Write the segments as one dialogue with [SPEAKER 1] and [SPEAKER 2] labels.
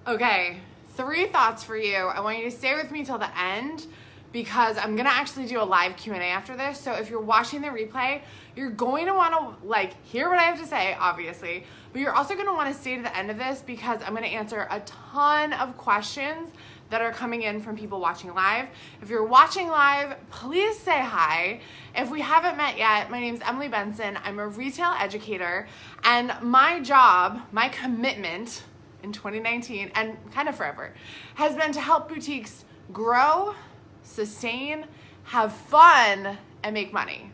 [SPEAKER 1] Okay, 3 thoughts for you. I want you to stay with me till the end because I'm gonna actually do a live Q&A after this. So if you're watching the replay, you're going to wanna hear what I have to say, obviously, but you're also gonna wanna stay to the end of this because I'm gonna answer a ton of questions that are coming in from people watching live. If you're watching live, please say hi. If we haven't met yet, my name's Emily Benson. I'm a retail educator, and my job, my commitment in 2019 and kind of forever has been to help boutiques grow, sustain, have fun, and make money.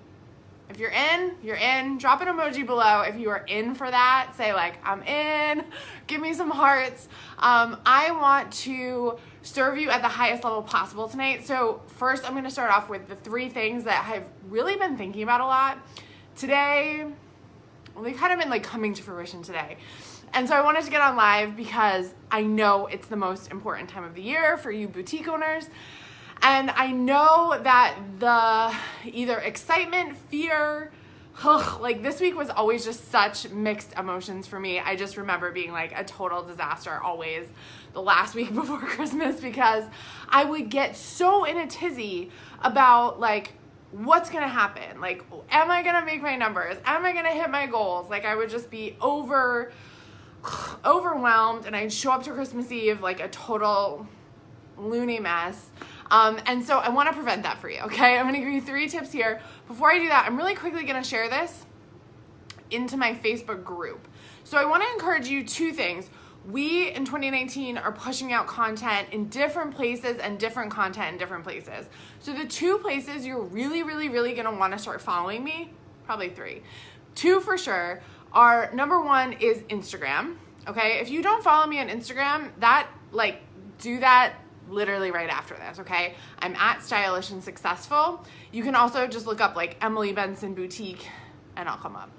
[SPEAKER 1] If you're in, you're in. Drop an emoji below if you are in for that. Say I'm in. Give me some hearts. I want to serve you at the highest level possible tonight. So first, I'm going to start off with the 3 things that I've really been thinking about a lot today. Well, they've kind of been coming to fruition today. And so I wanted to get on live because I know it's the most important time of the year for you boutique owners. And I know that the either excitement, fear, this week was always just such mixed emotions for me. I just remember being a total disaster always the last week before Christmas because I would get so in a tizzy about what's gonna happen? Am I gonna make my numbers? Am I gonna hit my goals? I would just be overwhelmed, and I'd show up to Christmas Eve a total loony mess. And so I want to prevent that for you, okay? I'm going to give you 3 tips here. Before I do that, I'm really quickly going to share this into my Facebook group. So I want to encourage you 2 things. We, in 2019, are pushing out content in different places and different content in different places. So the 2 places you're really, really, really going to want to start following me, probably 3. 2 for sure are, number 1 is Instagram, okay? If you don't follow me on Instagram, do that literally right after this, okay? I'm at Stylish and Successful. You can also just look up Emily Benson Boutique and I'll come up.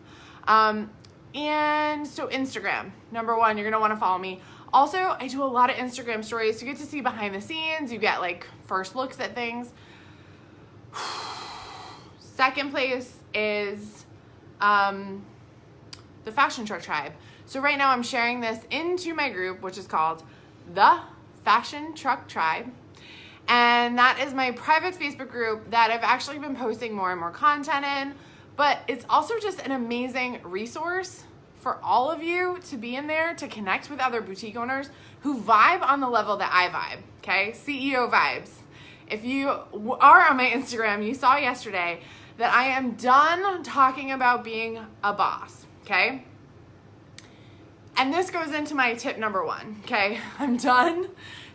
[SPEAKER 1] And so Instagram, number 1, you're gonna wanna follow me. Also, I do a lot of Instagram stories. You get to see behind the scenes. You get first looks at things. Second place is the Fashion Truck Tribe. So right now I'm sharing this into my group, which is called the Fashion Truck Tribe. And that is my private Facebook group that I've actually been posting more and more content in, but it's also just an amazing resource for all of you to be in there to connect with other boutique owners who vibe on the level that I vibe, okay? CEO vibes. If you are on my Instagram, you saw yesterday that I am done talking about being a boss, okay? And this goes into my tip number 1, okay? I'm done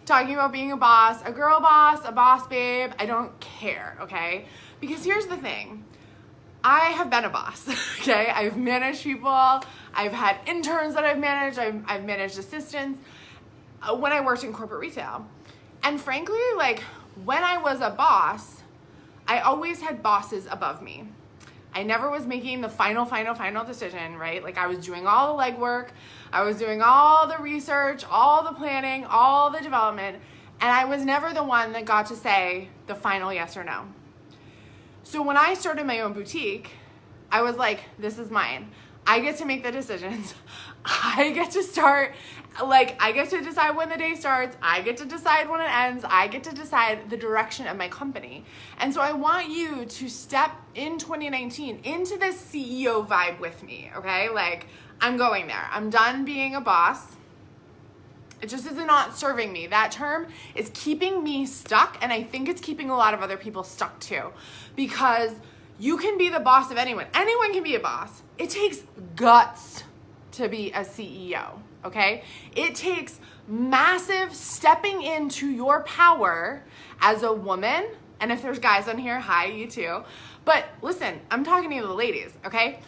[SPEAKER 1] talking about being a boss, a girl boss, a boss babe. I don't care, okay? Because here's the thing. I have been a boss, okay? I've managed people. I've had interns that I've managed. I've managed assistants when I worked in corporate retail. And frankly, when I was a boss, I always had bosses above me. I never was making the final decision, right? I was doing all the legwork, I was doing all the research, all the planning, all the development, and I was never the one that got to say the final yes or no. So when I started my own boutique, I was this is mine. I get to make the decisions. I get to start, I get to decide when the day starts. I get to decide when it ends. I get to decide the direction of my company. And so I want you to step in 2019 into this CEO vibe with me, okay? I'm going there. I'm done being a boss. It just is not serving me. That term is keeping me stuck, and I think it's keeping a lot of other people stuck too, because you can be the boss of anyone. Anyone can be a boss. It takes guts to be a CEO, okay? It takes massive stepping into your power as a woman. And if there's guys on here, hi, you too. But listen, I'm talking to you, the ladies, okay?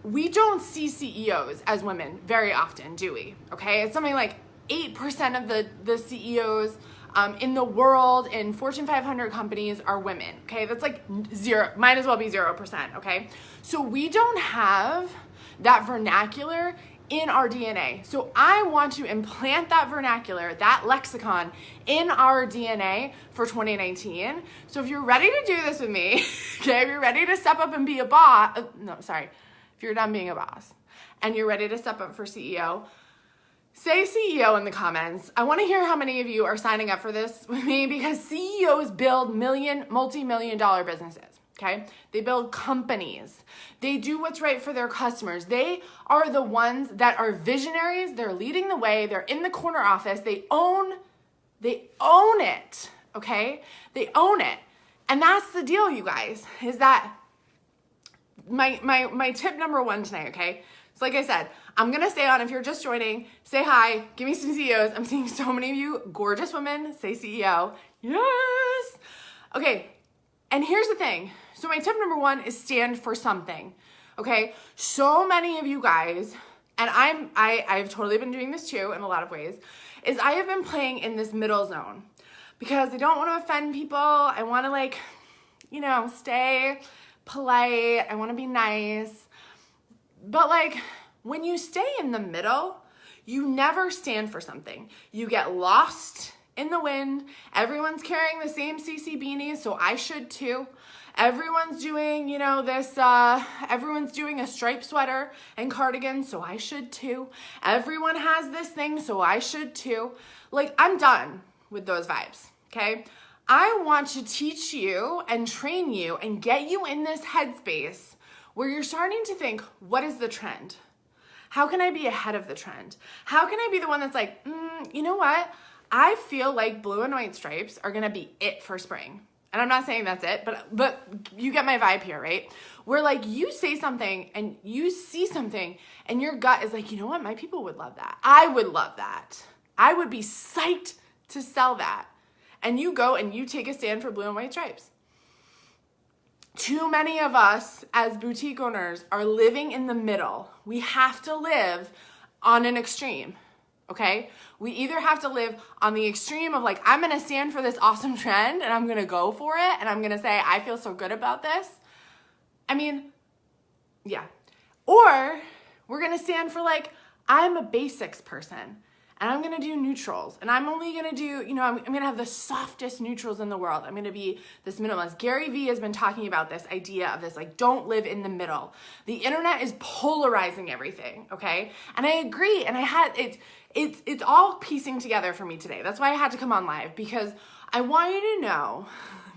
[SPEAKER 1] We don't see CEOs as women very often, do we? Okay, it's something 8% of the CEOs in the world in Fortune 500 companies are women, okay? That's 0, might as well be 0%, okay? So we don't have that vernacular in our DNA. So I want to implant that vernacular, that lexicon in our DNA for 2019. So if you're ready to do this with me, okay, if you're ready to step up and be a boss, if you're done being a boss and you're ready to step up for CEO, Say CEO in the comments. I want to hear how many of you are signing up for this with me, because CEOs build multi-million dollar businesses, okay? They build companies. They do what's right for their customers. They are the ones that are visionaries. They're leading the way. They're in the corner office. They own it, okay? They own it. And that's the deal, you guys, is that my tip number one tonight, okay? So like I said, I'm going to stay on. If you're just joining, say hi, give me some CEOs. I'm seeing so many of you gorgeous women say CEO. Yes. Okay. And here's the thing. So my tip number one is stand for something. Okay. So many of you guys, and I've totally been doing this too in a lot of ways, is I have been playing in this middle zone because I don't want to offend people. I want to stay polite. I want to be nice. But when you stay in the middle, you never stand for something. You get lost in the wind. Everyone's carrying the same CC beanies, so I should too. Everyone's doing, everyone's doing a striped sweater and cardigan, so I should too. Everyone has this thing, so I should too. I'm done with those vibes, okay? I want to teach you and train you and get you in this headspace where you're starting to think, what is the trend? How can I be ahead of the trend? How can I be the one that's you know what? I feel like blue and white stripes are gonna be it for spring. And I'm not saying that's it, but you get my vibe here, right? Where you say something and you see something and your gut is you know what? My people would love that. I would love that. I would be psyched to sell that. And you go and you take a stand for blue and white stripes. Too many of us as boutique owners are living in the middle. We have to live on an extreme, okay? We either have to live on the extreme of I'm gonna stand for this awesome trend and I'm gonna go for it and I'm gonna say, I feel so good about this. Yeah. Or we're gonna stand for I'm a basics person and I'm gonna do neutrals and I'm only gonna do, I'm gonna have the softest neutrals in the world. I'm gonna be this minimalist. Gary Vee has been talking about this idea of this, don't live in the middle. The internet is polarizing everything, okay? And I agree, and it's all piecing together for me today. That's why I had to come on live, because I want you to know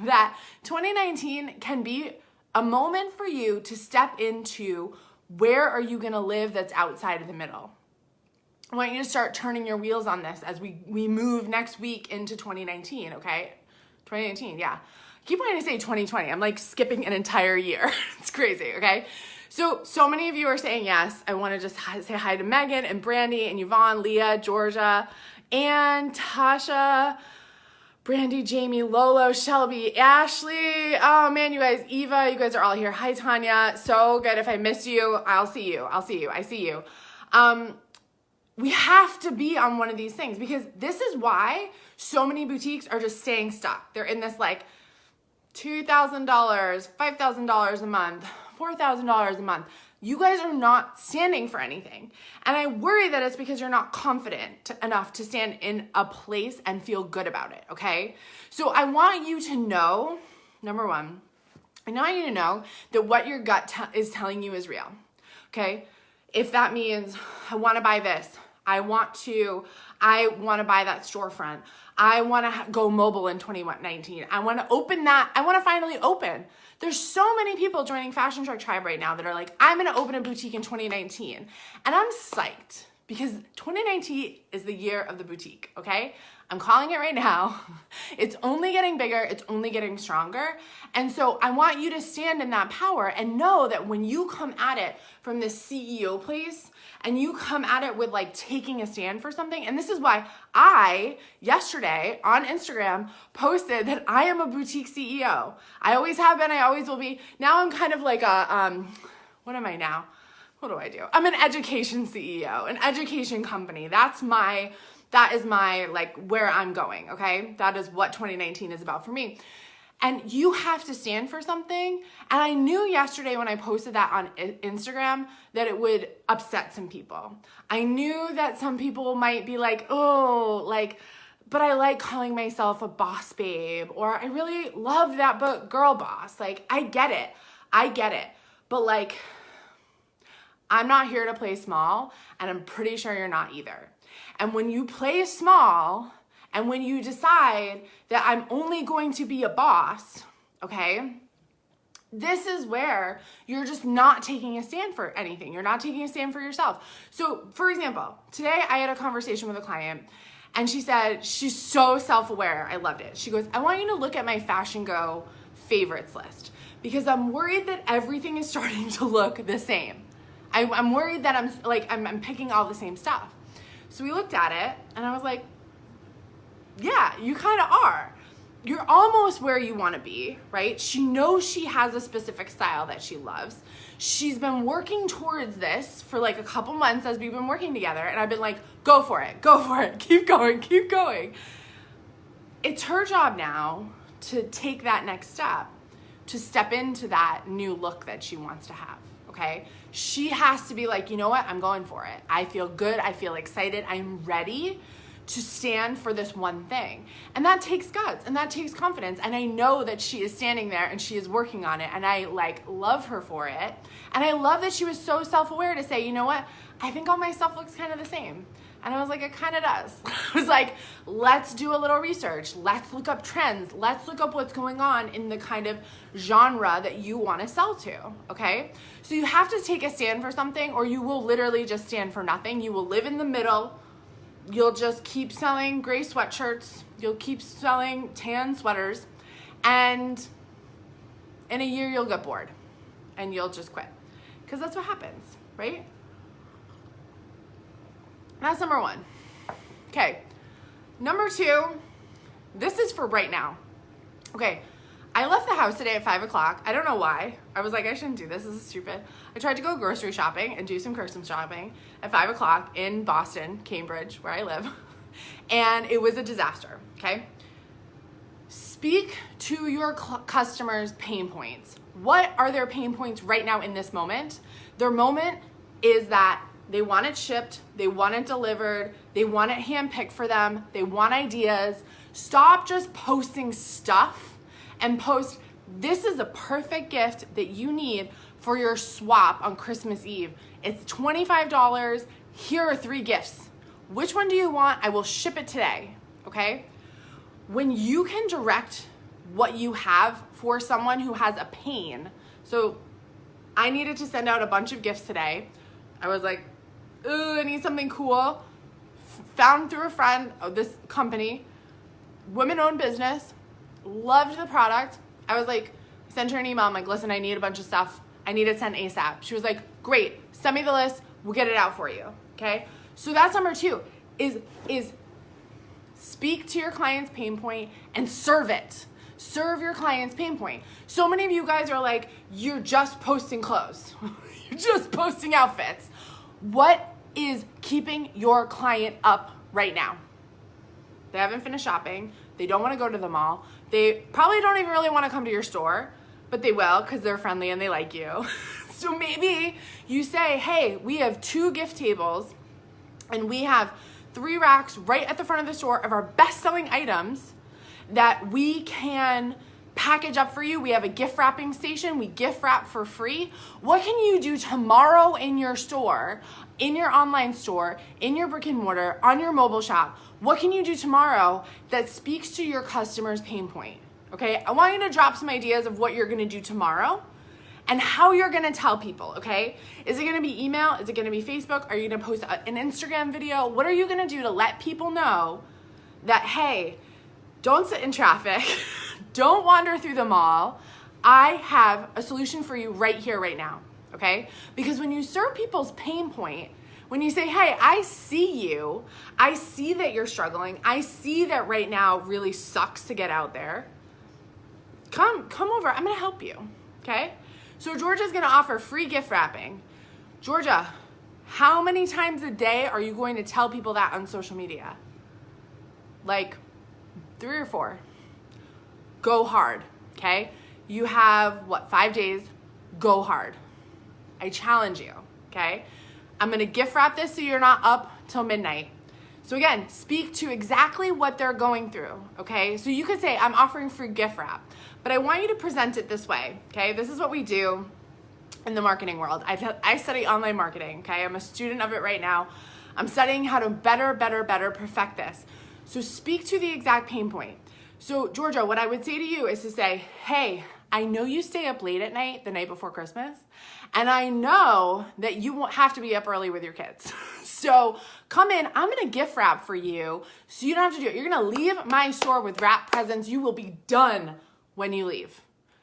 [SPEAKER 1] that 2019 can be a moment for you to step into where are you gonna live that's outside of the middle. I want you to start turning your wheels on this as we move next week into 2019, okay? 2019, yeah. I keep wanting to say 2020. I'm skipping an entire year. It's crazy, okay? So many of you are saying yes. I want to just say hi to Megan and Brandy and Yvonne, Leah, Georgia, Ann, Tasha, Brandy, Jamie, Lolo, Shelby, Ashley. Oh man, you guys, Eva, you guys are all here. Hi, Tanya. So good. If I miss you, I'll see you. I see you. We have to be on one of these things, because this is why so many boutiques are just staying stuck. They're in this $2,000, $5,000 a month, $4,000 a month. You guys are not standing for anything. And I worry that it's because you're not confident enough to stand in a place and feel good about it, okay? So I want you to know, number one, I want you to know that what your gut is telling you is real, okay? If that means I want to buy this, I want to buy that storefront. I want to go mobile in 2019. I want to open that. I want to finally open. There's so many people joining Fashion Truck Tribe right now that are I'm going to open a boutique in 2019. And I'm psyched, because 2019 is the year of the boutique, okay? I'm calling it right now. It's only getting bigger. It's only getting stronger. And so I want you to stand in that power and know that when you come at it from this CEO place and you come at it with taking a stand for something, and this is why I, yesterday on Instagram, posted that I am a boutique CEO. I always have been. I always will be. Now I'm kind of what am I now? What do I do? I'm an education CEO, an education company. That is my where I'm going, okay? That is what 2019 is about for me. And you have to stand for something. And I knew yesterday when I posted that on Instagram that it would upset some people. I knew that some people might be but I like calling myself a boss babe, or I really love that book, Girl Boss. I get it. But I'm not here to play small, and I'm pretty sure you're not either. And when you play small, and when you decide that I'm only going to be a boss, okay, this is where you're just not taking a stand for anything. You're not taking a stand for yourself. So, for example, today I had a conversation with a client, and she said she's so self-aware. I loved it. She goes, I want you to look at my Fashion Go favorites list because I'm worried that everything is starting to look the same. I'm worried that I'm picking all the same stuff. So we looked at it, and I was like, yeah, you kind of are. You're almost where you want to be, right? She knows she has a specific style that she loves. She's been working towards this for like a couple months as we've been working together, and I've been like, go for it, keep going, keep going. It's her job now to take that next step, to step into that new look that she wants to have, okay? She has to be like, you know what, I'm going for it. I feel good, I feel excited, I'm ready to stand for this one thing. And that takes guts and that takes confidence. And I know that she is standing there and she is working on it, and I love her for it. And I love that she was so self-aware to say, you know what, I think all my stuff looks kind of the same. And I was like, it kind of does. I was like, let's do a little research. Let's look up trends. Let's look up what's going on in the kind of genre that you want to sell to, okay? So you have to take a stand for something, or you will literally just stand for nothing. You will live in the middle. You'll just keep selling gray sweatshirts. You'll keep selling tan sweaters. And in a year, you'll get bored and you'll just quit. Because that's what happens, right? That's number one. Okay. Number two, this is for right now. Okay. I left the house today at 5 o'clock. I don't know why. I was like, I shouldn't do this. This is stupid. I tried to go grocery shopping and do some Christmas shopping at 5 o'clock in Boston, Cambridge, where I live. And it was a disaster, okay? Speak to your customers' pain points. What are their pain points right now in this moment? Their moment is that they want it shipped, they want it delivered, they want it handpicked for them, they want ideas. Stop just posting stuff and post, this is a perfect gift that you need for your swap on Christmas Eve. It's $25. Here are 3 gifts. Which one do you want? I will ship it today, okay? When you can direct what you have for someone who has a pain. So I needed to send out a bunch of gifts today. I was like, ooh, I need something cool. Found through a friend of this company, women-owned business, loved the product. I was like, sent her an email. I'm like, listen, I need a bunch of stuff. I need it sent ASAP. She was like, great, send me the list. We'll get it out for you, okay? So that's number 2, is speak to your client's pain point and serve it. Serve your client's pain point. So many of you guys are like, you're just posting clothes. You're just posting outfits. What is keeping your client up right now? They haven't finished shopping. They don't want to go to the mall. They probably don't even really want to come to your store, but they will because they're friendly and they like you. So maybe you say, hey, we have 2 gift tables and we have 3 racks right at the front of the store of our best-selling items that we can package up for you. We have a gift wrapping station. We gift wrap for free. What can you do tomorrow in your store, in your online store, in your brick and mortar, on your mobile shop? What can you do tomorrow that speaks to your customer's pain point? Okay, I want you to drop some ideas of what you're gonna do tomorrow and how you're gonna tell people, okay? Is it gonna be email? Is it gonna be Facebook? Are you gonna post an Instagram video? What are you gonna do to let people know that, hey, don't sit in traffic, don't wander through the mall. I have a solution for you right here, right now, okay? Because when you serve people's pain point, when you say, hey, I see you, I see that you're struggling, I see that right now really sucks to get out there, come over, I'm gonna help you, okay? So Georgia's gonna offer free gift wrapping. Georgia, how many times a day are you going to tell people that on social media? Like 3 or 4. Go hard, okay? You have, 5 days? Go hard. I challenge you, okay? I'm gonna gift wrap this so you're not up till midnight. So again, speak to exactly what they're going through, okay? So you could say, I'm offering free gift wrap, but I want you to present it this way, okay? This is what we do in the marketing world. I study online marketing, okay? I'm a student of it right now. I'm studying how to better perfect this. So speak to the exact pain point. So Georgia, what I would say to you is to say, hey, I know you stay up late at night, the night before Christmas, and I know that you won't have to be up early with your kids. So come in, I'm gonna gift wrap for you so you don't have to do it. You're gonna leave my store with wrap presents. You will be done when you leave,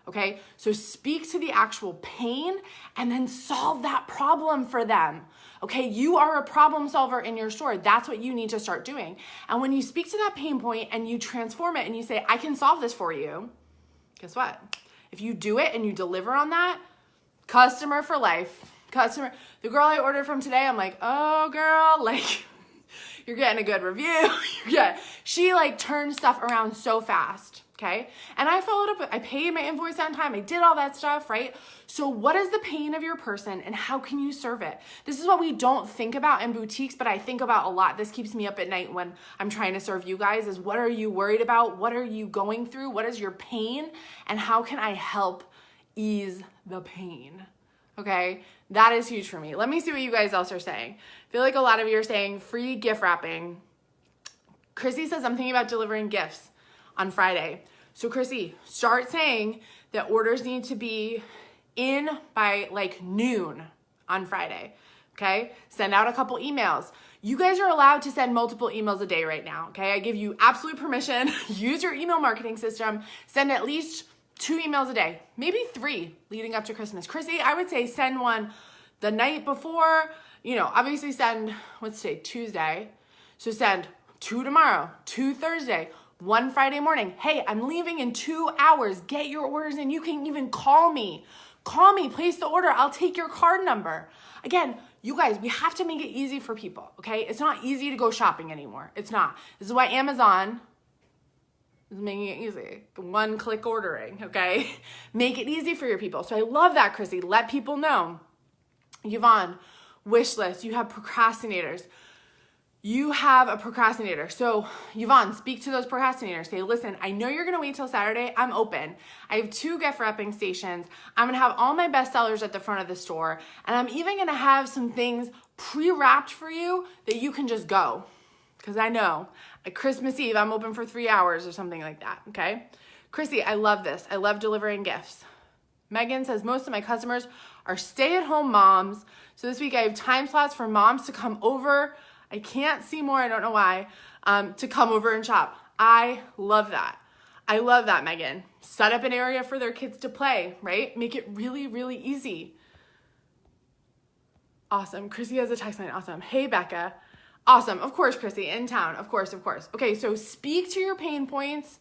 [SPEAKER 1] okay? So speak to the actual pain and then solve that problem for them, okay? You are a problem solver in your store. That's what you need to start doing. And when you speak to that pain point and you transform it and you say, I can solve this for you, guess what? If you do it and you deliver on that, customer for life. The girl I ordered from today, I'm like, oh girl, like you're getting a good review. She like turned stuff around so fast, okay? And I followed up, I paid my invoice on time, I did all that stuff, right? So what is the pain of your person and how can you serve it? This is what we don't think about in boutiques, but I think about a lot. This keeps me up at night when I'm trying to serve you guys is what are you worried about? What are you going through? What is your pain? And how can I help ease the pain? Okay, that is huge for me. Let me see what you guys else are saying. I feel like a lot of you are saying free gift wrapping. Chrissy says I'm thinking about delivering gifts on Friday. So Chrissy, start saying that orders need to be in by like noon on Friday, okay? Send out a couple emails. You guys are allowed to send multiple emails a day right now, okay? I give you absolute permission. Use your email marketing system. Send at least 2 emails a day, maybe 3 leading up to Christmas. Chrissy, I would say send one the night before, obviously send, what's today, Tuesday. So send 2 tomorrow, 2 Thursday, 1 Friday morning. Hey, I'm leaving in 2 hours. Get your orders in. You can even call me. Place the order. I'll take your card number. Again, you guys, we have to make it easy for people, okay? It's not easy to go shopping anymore. It's not. This is why Amazon is making it easy. 1-click ordering, okay? Make it easy for your people. So I love that, Chrissy. Let people know. Yvonne, wish list. You have procrastinators. You have a procrastinator. So Yvonne, speak to those procrastinators. Say, listen, I know you're gonna wait till Saturday. I'm open. I have 2 gift wrapping stations. I'm gonna have all my best sellers at the front of the store. And I'm even gonna have some things pre-wrapped for you that you can just go. Because I know at Christmas Eve, I'm open for 3 hours or something like that, okay? Chrissy, I love this. I love delivering gifts. Megan says, most of my customers are stay-at-home moms. So this week I have time slots for moms to come over. I can't see more, I don't know why, to come over and shop. I love that. I love that, Megan. Set up an area for their kids to play, right? Make it really, really easy. Awesome. Chrissy has a text line. Awesome. Hey, Becca. Awesome. Of course, Chrissy, in town. Of course. Okay, so speak to your pain points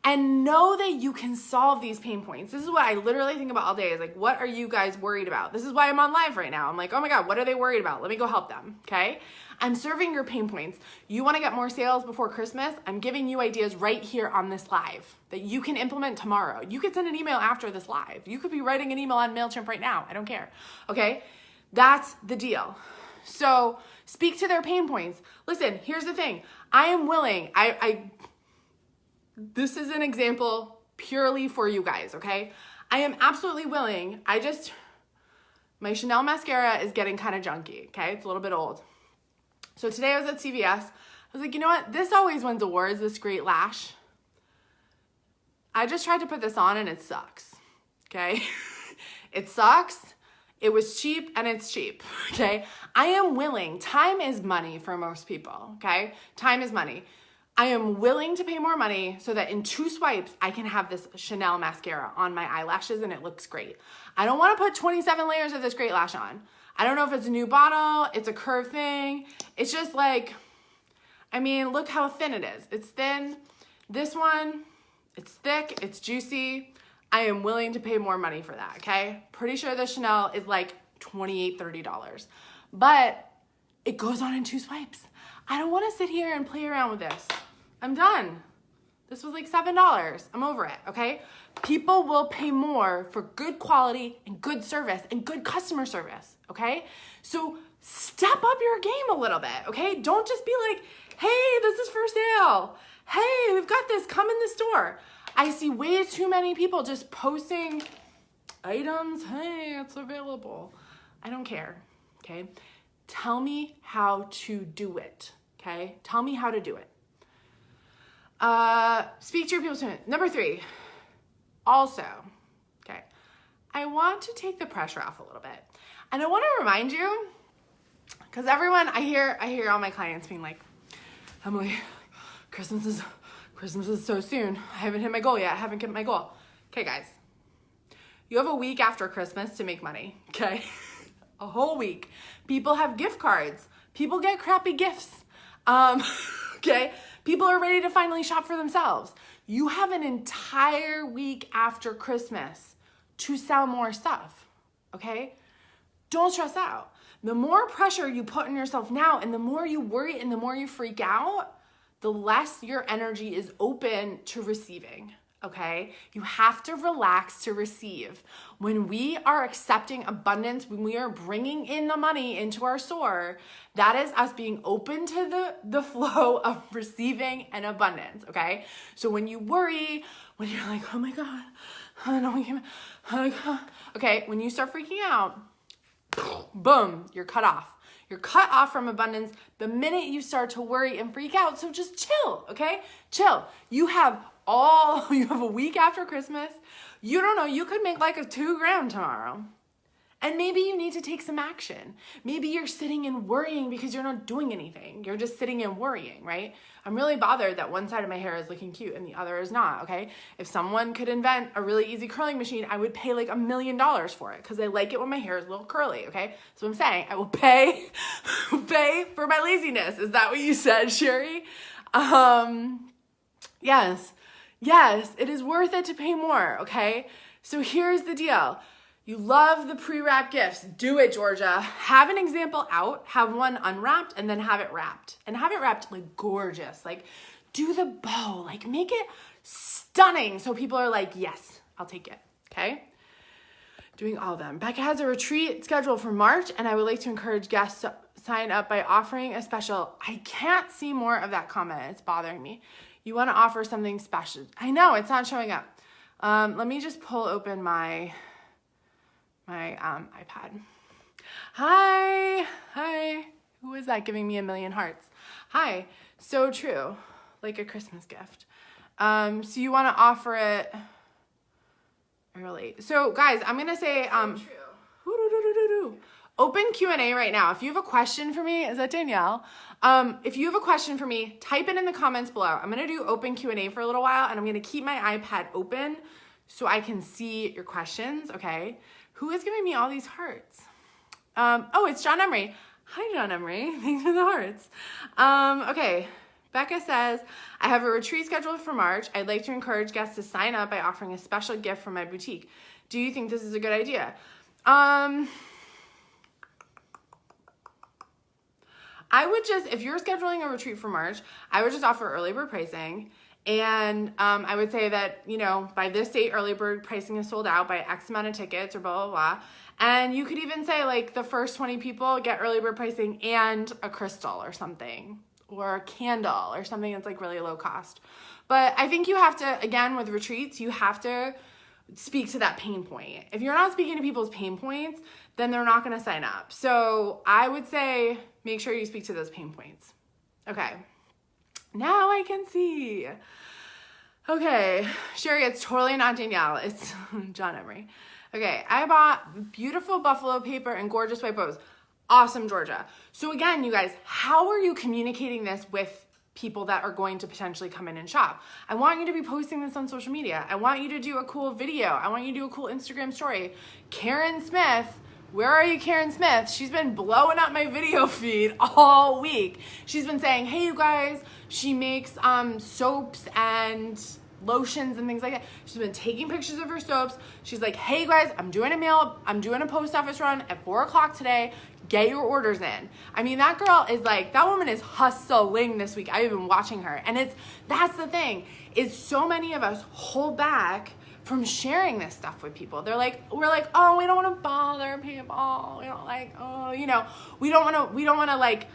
[SPEAKER 1] and know that you can solve these pain points. This is what I literally think about all day is like, what are you guys worried about? This is why I'm on live right now. I'm like, oh my God, what are they worried about? Let me go help them, okay? I'm serving your pain points. You wanna get more sales before Christmas? I'm giving you ideas right here on this live that you can implement tomorrow. You could send an email after this live. You could be writing an email on MailChimp right now. I don't care, okay? That's the deal. So speak to their pain points. Listen, here's the thing. I am willing, this is an example purely for you guys, okay? I am absolutely willing. My Chanel mascara is getting kind of junky, okay? It's a little bit old. So today I was at CVS. I was like, you know what? This always wins awards, this great lash. I just tried to put this on and it sucks, okay? It sucks. It was cheap and it's cheap, okay? I am willing. Time is money for most people, okay? Time is money. I am willing to pay more money so that in 2 swipes, I can have this Chanel mascara on my eyelashes and it looks great. I don't want to put 27 layers of this great lash on. I don't know if it's a new bottle, it's a curve thing. It's just like, look how thin it is. It's thin. This one, it's thick, it's juicy. I am willing to pay more money for that, okay? Pretty sure the Chanel is like $28, $30. But it goes on in 2 swipes. I don't want to sit here and play around with this. I'm done. This was like $7. I'm over it, okay? People will pay more for good quality and good service and good customer service, okay? So step up your game a little bit, okay? Don't just be like, hey, this is for sale. Hey, we've got this, come in the store. I see way too many people just posting items, hey, it's available. I don't care, okay? Tell me how to do it, okay? Tell me how to do it. Speak to your people's opinion. Number 3, also, okay, I want to take the pressure off a little bit. And I want to remind you, because everyone, I hear all my clients being like, Emily, Christmas is so soon. I haven't hit my goal yet. I haven't hit my goal. Okay, guys, you have a week after Christmas to make money, okay? A whole week. People have gift cards. People get crappy gifts. Okay? People are ready to finally shop for themselves. You have an entire week after Christmas to sell more stuff, okay? Don't stress out. The more pressure you put on yourself now and the more you worry and the more you freak out, the less your energy is open to receiving, okay? You have to relax to receive. When we are accepting abundance, when we are bringing in the money into our store, that is us being open to the flow of receiving and abundance, okay? So when you worry, when you're like, oh my God, oh my God, okay, when you start freaking out, boom, you're cut off. You're cut off from abundance the minute you start to worry and freak out. So just chill, okay? Chill. You have a week after Christmas. You don't know, you could make like a $2,000 tomorrow. And maybe you need to take some action. Maybe you're sitting and worrying because you're not doing anything. You're just sitting and worrying, right? I'm really bothered that one side of my hair is looking cute and the other is not, okay? If someone could invent a really easy curling machine, I would pay like $1 million for it because I like it when my hair is a little curly, okay? So I'm saying I will pay for my laziness. Is that what you said, Sherry? Yes, it is worth it to pay more, okay? So here's the deal. You love the pre-wrapped gifts. Do it, Georgia. Have an example out, have one unwrapped, and then have it wrapped. And have it wrapped like gorgeous. Like do the bow, like make it stunning so people are like, yes, I'll take it, okay? Doing all of them. Becca has a retreat scheduled for March, and I would like to encourage guests to sign up by offering a special. I can't see more of that comment. It's bothering me. You want to offer something special. I know, it's not showing up. Let me just pull open my iPad. Hi. Who is that giving me 1,000,000 hearts? Hi. So true. Like a Christmas gift. So you want to offer it early. So guys, I'm going to say, open Q&A right now. If you have a question for me, is that Danielle? If you have a question for me, type it in the comments below. I'm going to do open Q&A for a little while, and I'm going to keep my iPad open so I can see your questions, okay? Who is giving me all these hearts? Oh, it's John Emery. Hi, John Emery. Thanks for the hearts. Okay. Becca says, I have a retreat scheduled for March. I'd like to encourage guests to sign up by offering a special gift from my boutique. Do you think this is a good idea? I would just, if you're scheduling a retreat for March, I would just offer early bird pricing. And I would say that, you know, by this date, early bird pricing is sold out by X amount of tickets or blah, blah, blah. And you could even say like the first 20 people get early bird pricing and a crystal or something, or a candle or something that's like really low cost. But I think you have to, again, with retreats, you have to speak to that pain point. If you're not speaking to people's pain points, then they're not going to sign up. So I would say make sure you speak to those pain points. Okay. Now I can see. Okay, Sherry, it's totally not Danielle. It's John Emery. Okay, I bought beautiful buffalo paper and gorgeous white bows. Awesome, Georgia. So again, you guys, how are you communicating this with people that are going to potentially come in and shop? I want you to be posting this on social media. I want you to do a cool video. I want you to do a cool Instagram story. Karen Smith, where are you, Karen Smith? She's been blowing up my video feed all week. She's been saying, hey, you guys, she makes soaps and lotions and things like that. She's been taking pictures of her soaps. She's like, hey, you guys, I'm doing a post office run at 4 o'clock today. Get your orders in. I mean, that girl is like, that woman is hustling this week. I've been watching her. And that's the thing, is so many of us hold back from sharing this stuff with people. We're like, oh, we don't want to bother people. We don't like, oh, you know, we don't want to like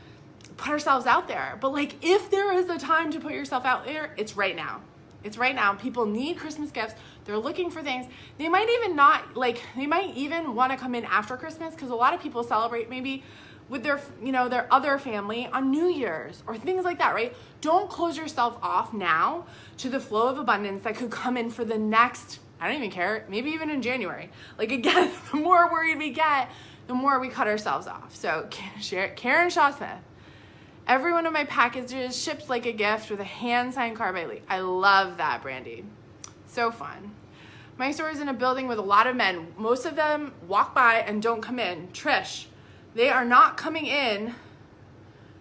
[SPEAKER 1] put ourselves out there. But like, if there is a time to put yourself out there, it's right now. It's right now. People need Christmas gifts. They're looking for things. They might even not, like, they might even want to come in after Christmas, because a lot of people celebrate maybe with their, their other family on New Year's or things like that, right? Don't close yourself off now to the flow of abundance that could come in for the next, I don't even care, maybe even in January. Like, again, the more worried we get, the more we cut ourselves off. So Karen Shaw Smith, every one of my packages ships like a gift with a hand-signed card by Lee. I love that, Brandy. So fun. My store is in a building with a lot of men. Most of them walk by and don't come in. Trish, they are not coming in.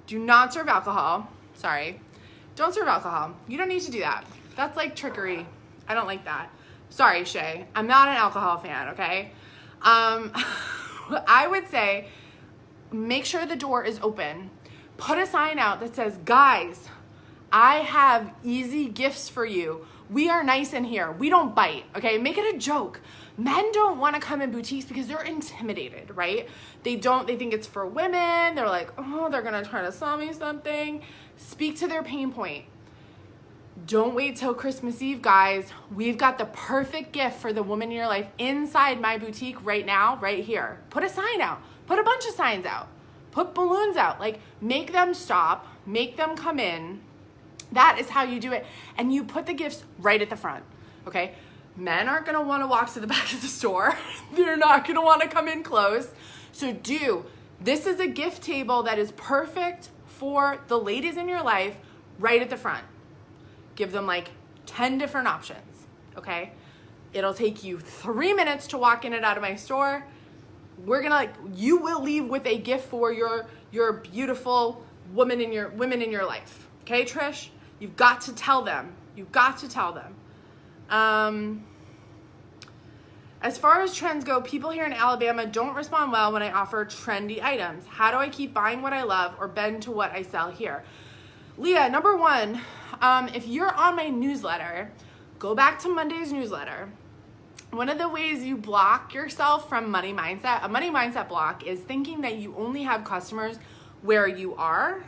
[SPEAKER 1] Do not serve alcohol. Sorry. Don't serve alcohol. You don't need to do that. That's like trickery. I don't like that. Sorry, Shay. I'm not an alcohol fan, okay? I would say make sure the door is open. Put a sign out that says, guys, I have easy gifts for you. We are nice in here. We don't bite, okay? Make it a joke. Men don't want to come in boutiques because they're intimidated, right? They think it's for women. They're like, oh, they're going to try to sell me something. Speak to their pain point. Don't wait till Christmas Eve, guys. We've got the perfect gift for the woman in your life inside my boutique right now, right here. Put a sign out. Put a bunch of signs out. Put balloons out. Like, make them stop. Make them come in. That is how you do it. And you put the gifts right at the front, okay? Men aren't going to want to walk to the back of the store. They're not going to want to come in close. So this is a gift table that is perfect for the ladies in your life right at the front. Give them like 10 different options, okay? It'll take you 3 minutes to walk in and out of my store. You will leave with a gift for your beautiful women in your life. Okay, Trish? You've got to tell them. You've got to tell them. As far as trends go, people here in Alabama don't respond well when I offer trendy items. How do I keep buying what I love or bend to what I sell here? Leah, number one, if you're on my newsletter, go back to Monday's newsletter. One of the ways you block yourself from money mindset, a money mindset block, is thinking that you only have customers where you are.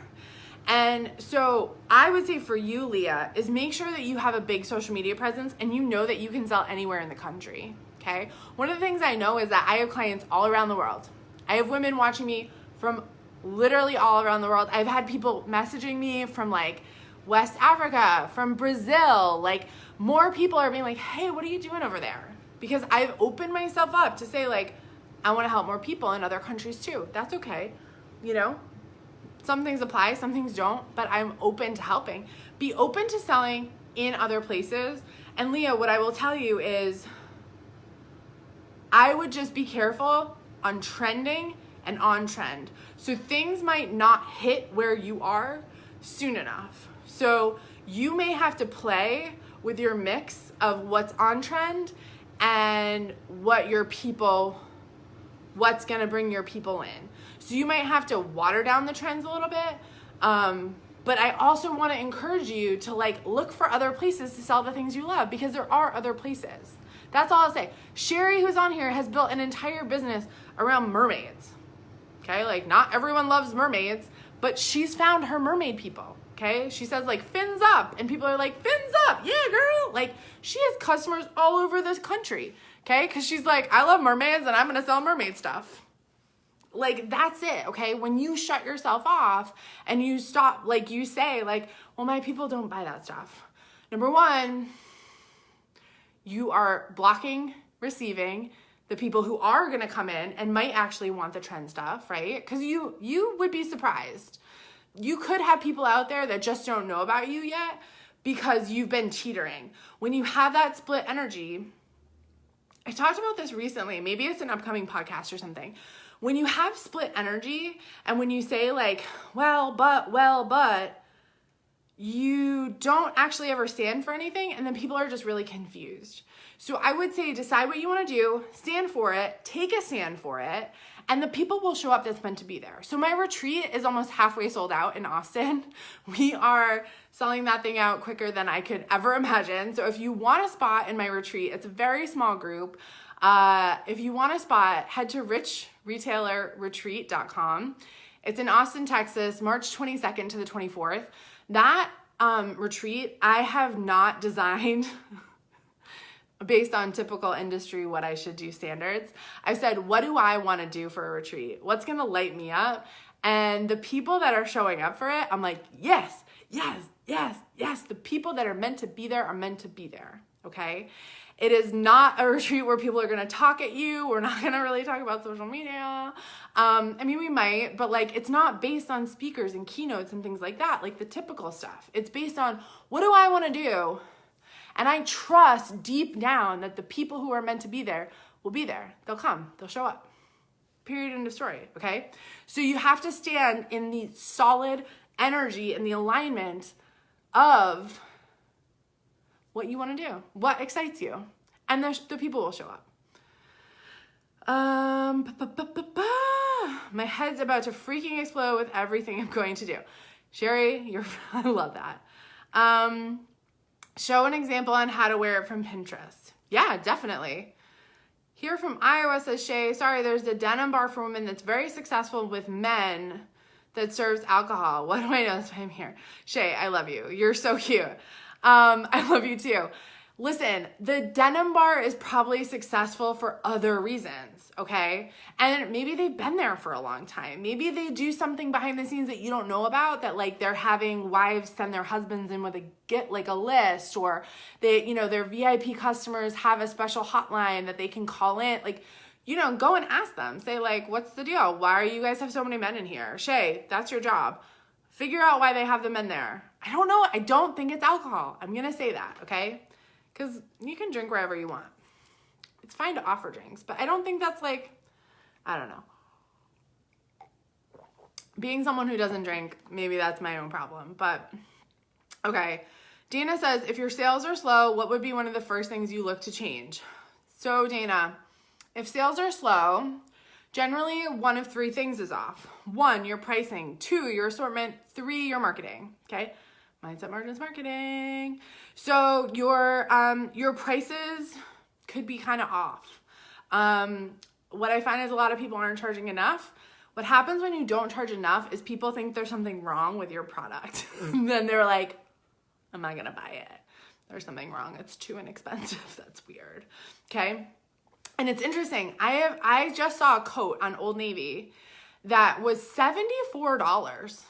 [SPEAKER 1] And so I would say for you, Leah, is make sure that you have a big social media presence and you know that you can sell anywhere in the country, okay? One of the things I know is that I have clients all around the world. I have women watching me from literally all around the world. I've had people messaging me from like West Africa, from Brazil. Like, more people are being like, hey, what are you doing over there? Because I've opened myself up to say, like, I want to help more people in other countries too. That's okay. Some things apply, some things don't, but I'm open to helping. Be open to selling in other places. And Leah, what I will tell you is I would just be careful on trending and on trend. So things might not hit where you are soon enough. So you may have to play with your mix of what's on trend and what's gonna bring your people in. So you might have to water down the trends a little bit. But I also wanna encourage you to look for other places to sell the things you love, because there are other places. That's all I'll say. Sherry, who's on here, has built an entire business around mermaids. Okay, not everyone loves mermaids, but she's found her mermaid people. Okay, she says fins up, and people are like, fins up, yeah, girl. She has customers all over this country. Okay, because she's like, I love mermaids and I'm gonna sell mermaid stuff. That's it. Okay, when you shut yourself off and you stop, you say well, my people don't buy that stuff. Number one, you are blocking receiving the people who are going to come in and might actually want the trend stuff, right? Because you would be surprised. You could have people out there that just don't know about you yet because you've been teetering. When you have that split energy, I talked about this recently, maybe it's an upcoming podcast or something. When you have split energy and when you say well, but, you don't actually ever stand for anything, and then people are just really confused. So I would say decide what you want to do, stand for it, take a stand for it, and the people will show up that's meant to be there. So my retreat is almost halfway sold out in Austin. We are selling that thing out quicker than I could ever imagine. So if you want a spot in my retreat, it's a very small group. If you want a spot, head to richretailerretreat.com. It's in Austin, Texas, March 22nd to the 24th. That retreat, I have not designed based on typical industry what I should do standards. I've said, what do I want to do for a retreat? What's going to light me up? And the people that are showing up for it, I'm like, yes, yes, yes, yes. The people that are meant to be there are meant to be there, okay? It is not a retreat where people are going to talk at you. We're not going to really talk about social media. I mean, we might, but like, it's not based on speakers and keynotes and things like that, like the typical stuff. It's based on, what do I want to do? And I trust deep down that the people who are meant to be there will be there. They'll come, they'll show up. Period, end of story, okay? So you have to stand in the solid energy and the alignment of what you want to do, what excites you, and the people will show up. My head's about to freaking explode with everything I'm going to do. Sherry, I love that. Show an example on how to wear it from Pinterest. Yeah, definitely. Here from Iowa says Shay, sorry, there's a denim bar for women that's very successful with men that serves alcohol. What do I know? That's why I'm here. Shay, I love you. You're so cute. I love you too. Listen, the denim bar is probably successful for other reasons, okay? And maybe they've been there for a long time. Maybe they do something behind the scenes that you don't know about, that like they're having wives send their husbands in with a list, or they, you know, their VIP customers have a special hotline that they can call in. Like, you know, go and ask them. Say like, what's the deal? Why are you guys have so many men in here? Shay, that's your job. Figure out why they have the men there. I don't know. I don't think it's alcohol. I'm going to say that, okay? Because you can drink wherever you want. It's fine to offer drinks, but I don't think that's like, I don't know. Being someone who doesn't drink, maybe that's my own problem, but okay. Dana says, if your sales are slow, what would be one of the first things you look to change? So Dana, if sales are slow, generally one of three things is off. 1, your pricing. 2, your assortment. 3, your marketing, okay? Mindset, margins, marketing. So your prices could be kind of off. What I find is a lot of people aren't charging enough. What happens when you don't charge enough is people think there's something wrong with your product. Then they're like, I'm not gonna buy it. There's something wrong. It's too inexpensive. That's weird. Okay. And it's interesting. I just saw a coat on Old Navy that was $74.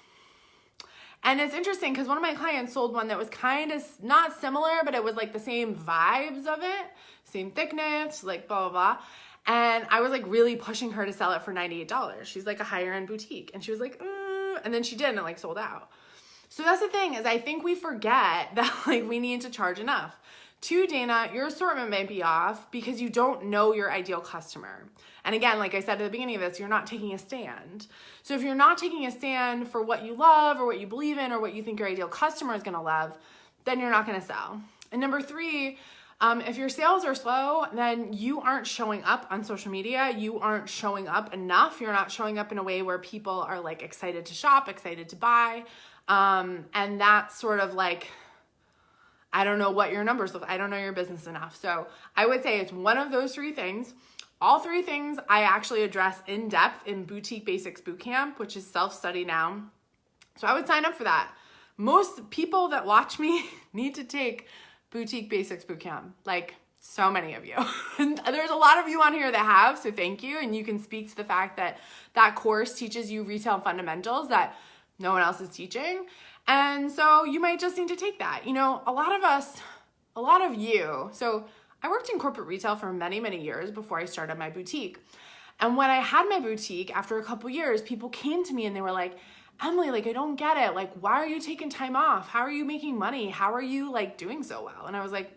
[SPEAKER 1] And it's interesting because one of my clients sold one that was kind of not similar, but it was like the same vibes of it, same thickness, like blah, blah, blah. And I was like really pushing her to sell it for $98. She's like a higher end boutique. And she was like, and then she did, and it like sold out. So that's the thing, is I think we forget that like we need to charge enough. 2, Dana, your assortment might be off because you don't know your ideal customer. And again, like I said at the beginning of this, you're not taking a stand. So if you're not taking a stand for what you love or what you believe in or what you think your ideal customer is gonna love, then you're not gonna sell. And number 3, if your sales are slow, then you aren't showing up on social media. You aren't showing up enough. You're not showing up in a way where people are like excited to shop, excited to buy. And that's sort of like, I don't know what your numbers look like. I don't know your business enough. So I would say it's one of those 3 things. All 3 things I actually address in depth in Boutique Basics Bootcamp, which is self-study now. So I would sign up for that. Most people that watch me need to take Boutique Basics Bootcamp, like so many of you. And there's a lot of you on here that have, so thank you. And you can speak to the fact that that course teaches you retail fundamentals that no one else is teaching. And so you might just need to take that. You know, a lot of you, so I worked in corporate retail for many, many years before I started my boutique. And when I had my boutique, after a couple years, people came to me and they were like, Emily, like, I don't get it. Like, why are you taking time off? How are you making money? How are you like doing so well? And I was like,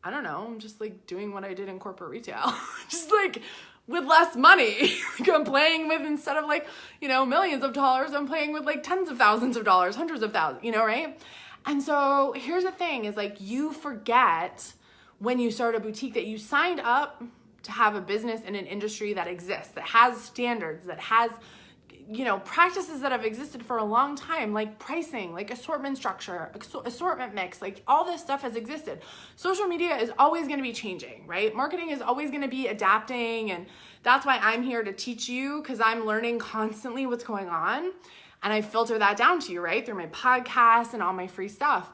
[SPEAKER 1] I don't know. I'm just like doing what I did in corporate retail, just like with less money. I'm playing with, instead of like, you know, millions of dollars, I'm playing with like tens of thousands of dollars, hundreds of thousands, you know, right? And so here's the thing is like, you forget when you start a boutique that you signed up to have a business in an industry that exists, that has standards, that has, you know, practices that have existed for a long time, like pricing, like assortment structure, assortment mix, like all this stuff has existed. Social media is always going to be changing, right? Marketing is always going to be adapting. And that's why I'm here to teach you, because I'm learning constantly what's going on. And I filter that down to you, right? Through my podcast and all my free stuff.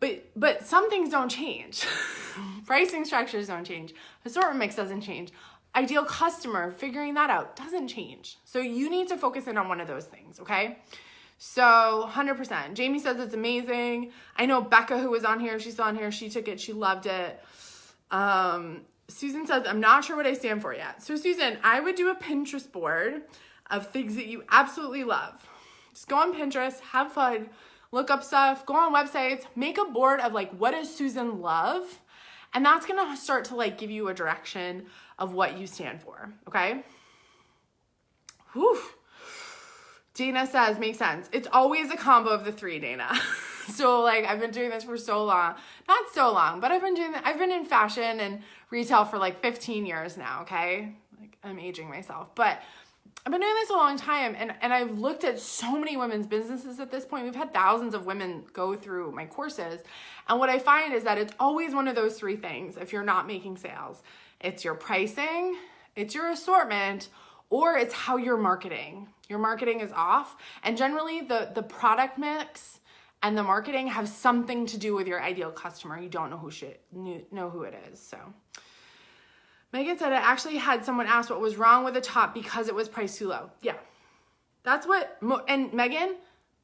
[SPEAKER 1] But some things don't change. Pricing structures don't change. Assortment mix doesn't change. Ideal customer, figuring that out, doesn't change. So you need to focus in on one of those things, okay? So 100%. Jamie says it's amazing. I know Becca, who was on here, she's still on here, she took it, she loved it. Susan says, I'm not sure what I stand for yet. So Susan, I would do a Pinterest board of things that you absolutely love. Just go on Pinterest, have fun, look up stuff, go on websites, make a board of like, what does Susan love? And that's going to start to like give you a direction of what you stand for. Okay. Whew. Dana says, makes sense. It's always a combo of the three, Dana. So like, I've been doing this for so long, not so long, but I've been in fashion and retail for like 15 years now. Okay. Like I'm aging myself, but I've been doing this a long time, and I've looked at so many women's businesses at this point. We've had thousands of women go through my courses, and what I find is that it's always one of those three things if you're not making sales. It's your pricing, it's your assortment, or it's how you're marketing. Your marketing is off, and generally the product mix and the marketing have something to do with your ideal customer. You don't know who it is, so... Megan said, I actually had someone ask what was wrong with the top because it was priced too low. Yeah, that's what, and Megan,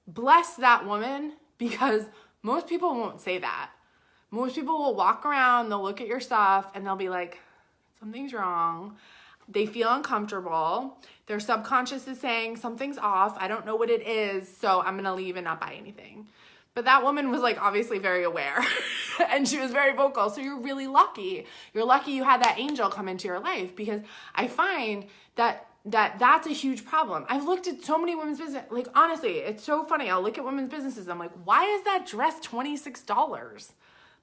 [SPEAKER 1] bless that woman, because most people won't say that. Most people will walk around, they'll look at your stuff, and they'll be like, something's wrong. They feel uncomfortable. Their subconscious is saying, something's off. I don't know what it is, so I'm going to leave and not buy anything. But that woman was like obviously very aware and she was very vocal. So you're really lucky. You're lucky you had that angel come into your life, because I find that's a huge problem. I've looked at so many women's business. Like honestly, it's so funny. I'll look at women's businesses. I'm like, why is that dress $26?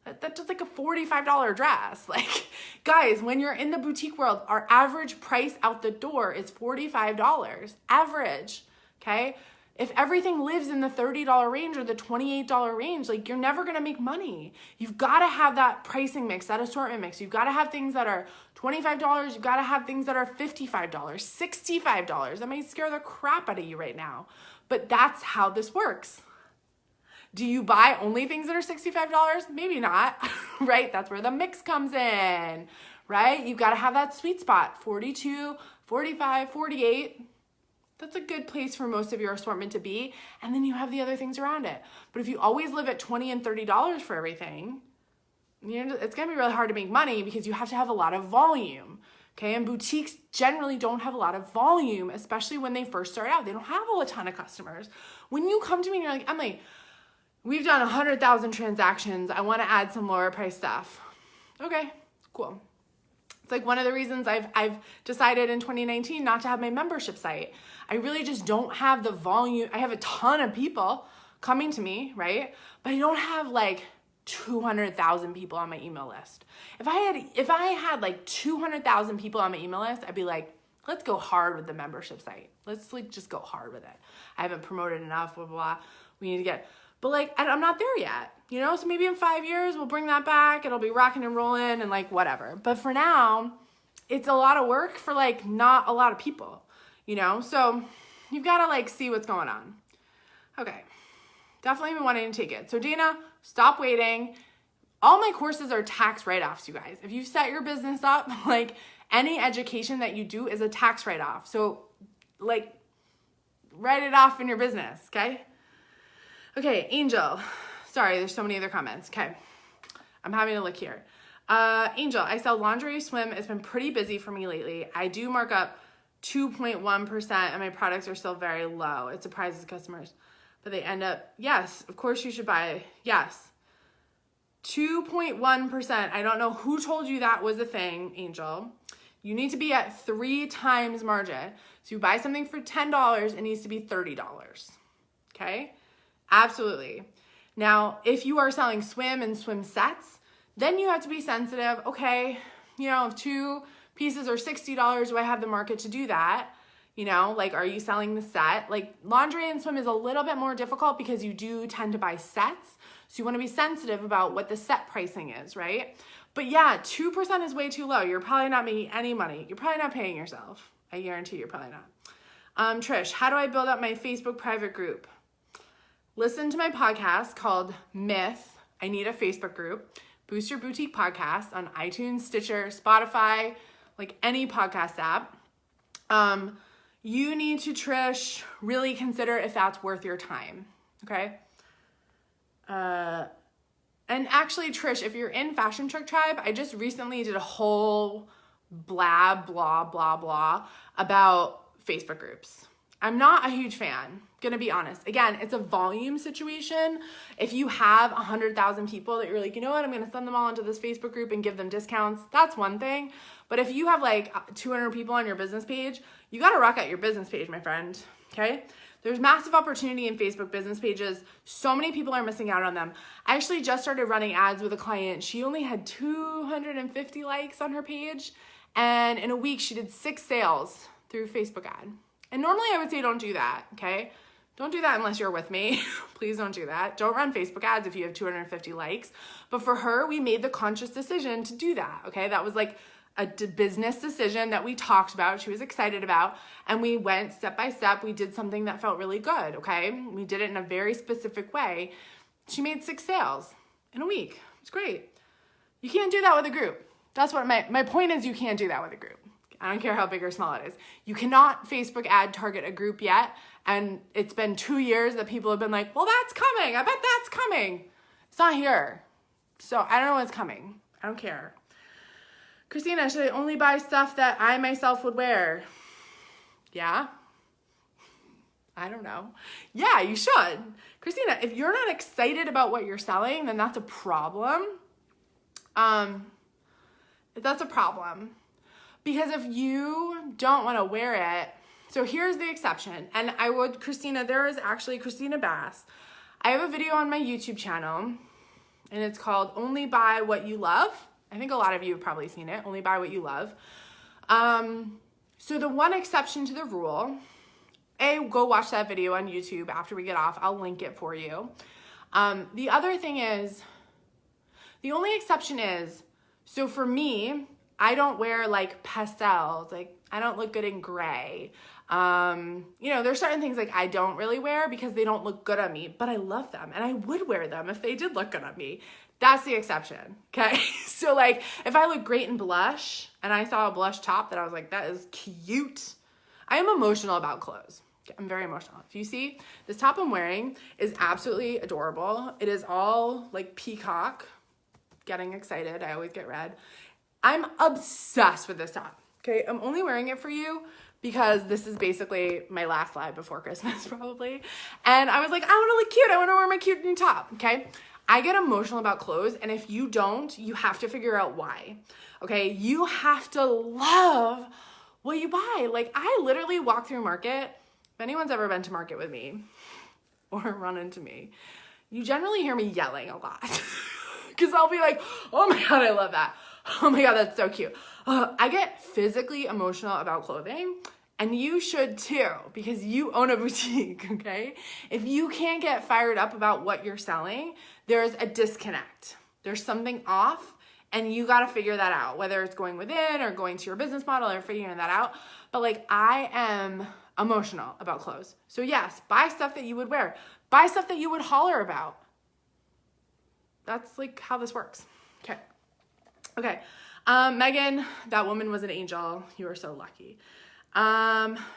[SPEAKER 1] That's just like a $45 dress. Like guys, when you're in the boutique world, our average price out the door is $45 average. Okay. If everything lives in the $30 range or the $28 range, like you're never going to make money. You've got to have that pricing mix, that assortment mix. You've got to have things that are $25. You've got to have things that are $55, $65. That might scare the crap out of you right now, but that's how this works. Do you buy only things that are $65? Maybe not, right? That's where the mix comes in, right? You've got to have that sweet spot, 42, 45, 48. That's a good place for most of your assortment to be. And then you have the other things around it. But if you always live at $20 and $30 for everything, it's going to be really hard to make money because you have to have a lot of volume. Okay. And boutiques generally don't have a lot of volume, especially when they first start out. They don't have a ton of customers. When you come to me and you're like, Emily, we've done 100,000 transactions. I want to add some lower price stuff. Okay, cool. It's like one of the reasons I've decided in 2019 not to have my membership site. I really just don't have the volume. I have a ton of people coming to me, right? But I don't have like 200,000 people on my email list. If I had like 200,000 people on my email list, I'd be like, let's go hard with the membership site. Let's like just go hard with it. I haven't promoted enough, blah, blah, blah. We need to get, but like, I'm not there yet, you know? So maybe in 5 years, we'll bring that back. It'll be rocking and rolling and like whatever. But for now, it's a lot of work for like not a lot of people, you know? So you've got to like see what's going on. Okay. Definitely been wanting to take it. So Dana, stop waiting. All my courses are tax write-offs, you guys. If you set your business up, like any education that you do is a tax write-off. So like write it off in your business, okay? Okay, Angel. Sorry, there's so many other comments. Okay, I'm having to look here. Angel, I sell lingerie swim. It's been pretty busy for me lately. I do mark up 2.1% and my products are still very low. It surprises customers, but they end up, yes, of course you should buy, yes. 2.1%. I don't know who told you that was a thing, Angel. You need to be at 3 times margin. So you buy something for $10, it needs to be $30. Okay? Absolutely. Now, if you are selling swim and swim sets, then you have to be sensitive. Okay, you know, if 2 pieces are $60, do I have the market to do that? You know, like, are you selling the set? Like, lingerie and swim is a little bit more difficult because you do tend to buy sets. So you want to be sensitive about what the set pricing is, right? But yeah, 2% is way too low. You're probably not making any money. You're probably not paying yourself. I guarantee you're probably not. Trish, how do I build up my Facebook private group? Listen to my podcast called Myth, I Need a Facebook Group. Boost Your Boutique podcast on iTunes, Stitcher, Spotify, like any podcast app. You need to, Trish, really consider if that's worth your time, okay? And actually, Trish, if you're in Fashion Truck Tribe, I just recently did a whole blah, blah about Facebook groups. I'm not a huge fan, gonna be honest. Again, it's a volume situation. If you have 100,000 people that you're like, you know what, I'm gonna send them all into this Facebook group and give them discounts, that's one thing. But if you have like 200 people on your business page, you gotta rock out your business page, my friend, okay? There's massive opportunity in Facebook business pages. So many people are missing out on them. I actually just started running ads with a client. She only had 250 likes on her page. And in a week, she did 6 sales through Facebook ad. And normally I would say don't do that, okay? Don't do that unless you're with me. Please don't do that. Don't run Facebook ads if you have 250 likes. But for her, we made the conscious decision to do that, okay? That was like a business decision that we talked about, she was excited about, and we went step by step. We did something that felt really good, okay? We did it in a very specific way. She made 6 sales in a week. It's great. You can't do that with a group. That's what my point is, you can't do that with a group. I don't care how big or small it is. You cannot Facebook ad target a group yet, and it's been 2 years that people have been like, well, that's coming. I bet that's coming. It's not here. So I don't know what's coming. I don't care. Christina, should I only buy stuff that I myself would wear? Yeah. I don't know. Yeah, you should. Christina, if you're not excited about what you're selling, then that's a problem. That's a problem. Because if you don't want to wear it, so here's the exception. And I would, Christina, there is actually Christina Bass. I have a video on my YouTube channel, and it's called Only Buy What You Love. I think a lot of you have probably seen it, Only Buy What You Love. So the one exception to the rule, go watch that video on YouTube after we get off. I'll link it for you. The other thing is, the only exception is, so for me, I don't wear like pastels, like I don't look good in gray. There's certain things like I don't really wear because they don't look good on me, but I love them and I would wear them if they did look good on me. That's the exception, okay? So like if I look great in blush and I saw a blush top that I was like, that is cute. I am emotional about clothes. I'm very emotional. If you see, this top I'm wearing is absolutely adorable. It is all like peacock. Getting excited, I always get red. I'm obsessed with this top, okay? I'm only wearing it for you because this is basically my last live before Christmas probably. And I was like, I wanna look cute. I wanna wear my cute new top, okay? I get emotional about clothes, and if you don't, you have to figure out why, okay? You have to love what you buy. Like I literally walk through Market. If anyone's ever been to Market with me or run into me, you generally hear me yelling a lot because I'll be like, oh my God, I love that. Oh my God, that's so cute. I get physically emotional about clothing, and you should too, because you own a boutique, okay? If you can't get fired up about what you're selling, there's a disconnect. There's something off, and you gotta figure that out, whether it's going within or going to your business model or figuring that out. But like, I am emotional about clothes. So yes, buy stuff that you would wear. Buy stuff that you would holler about. That's like how this works, okay? Okay, Megan, that woman was an angel. You are so lucky.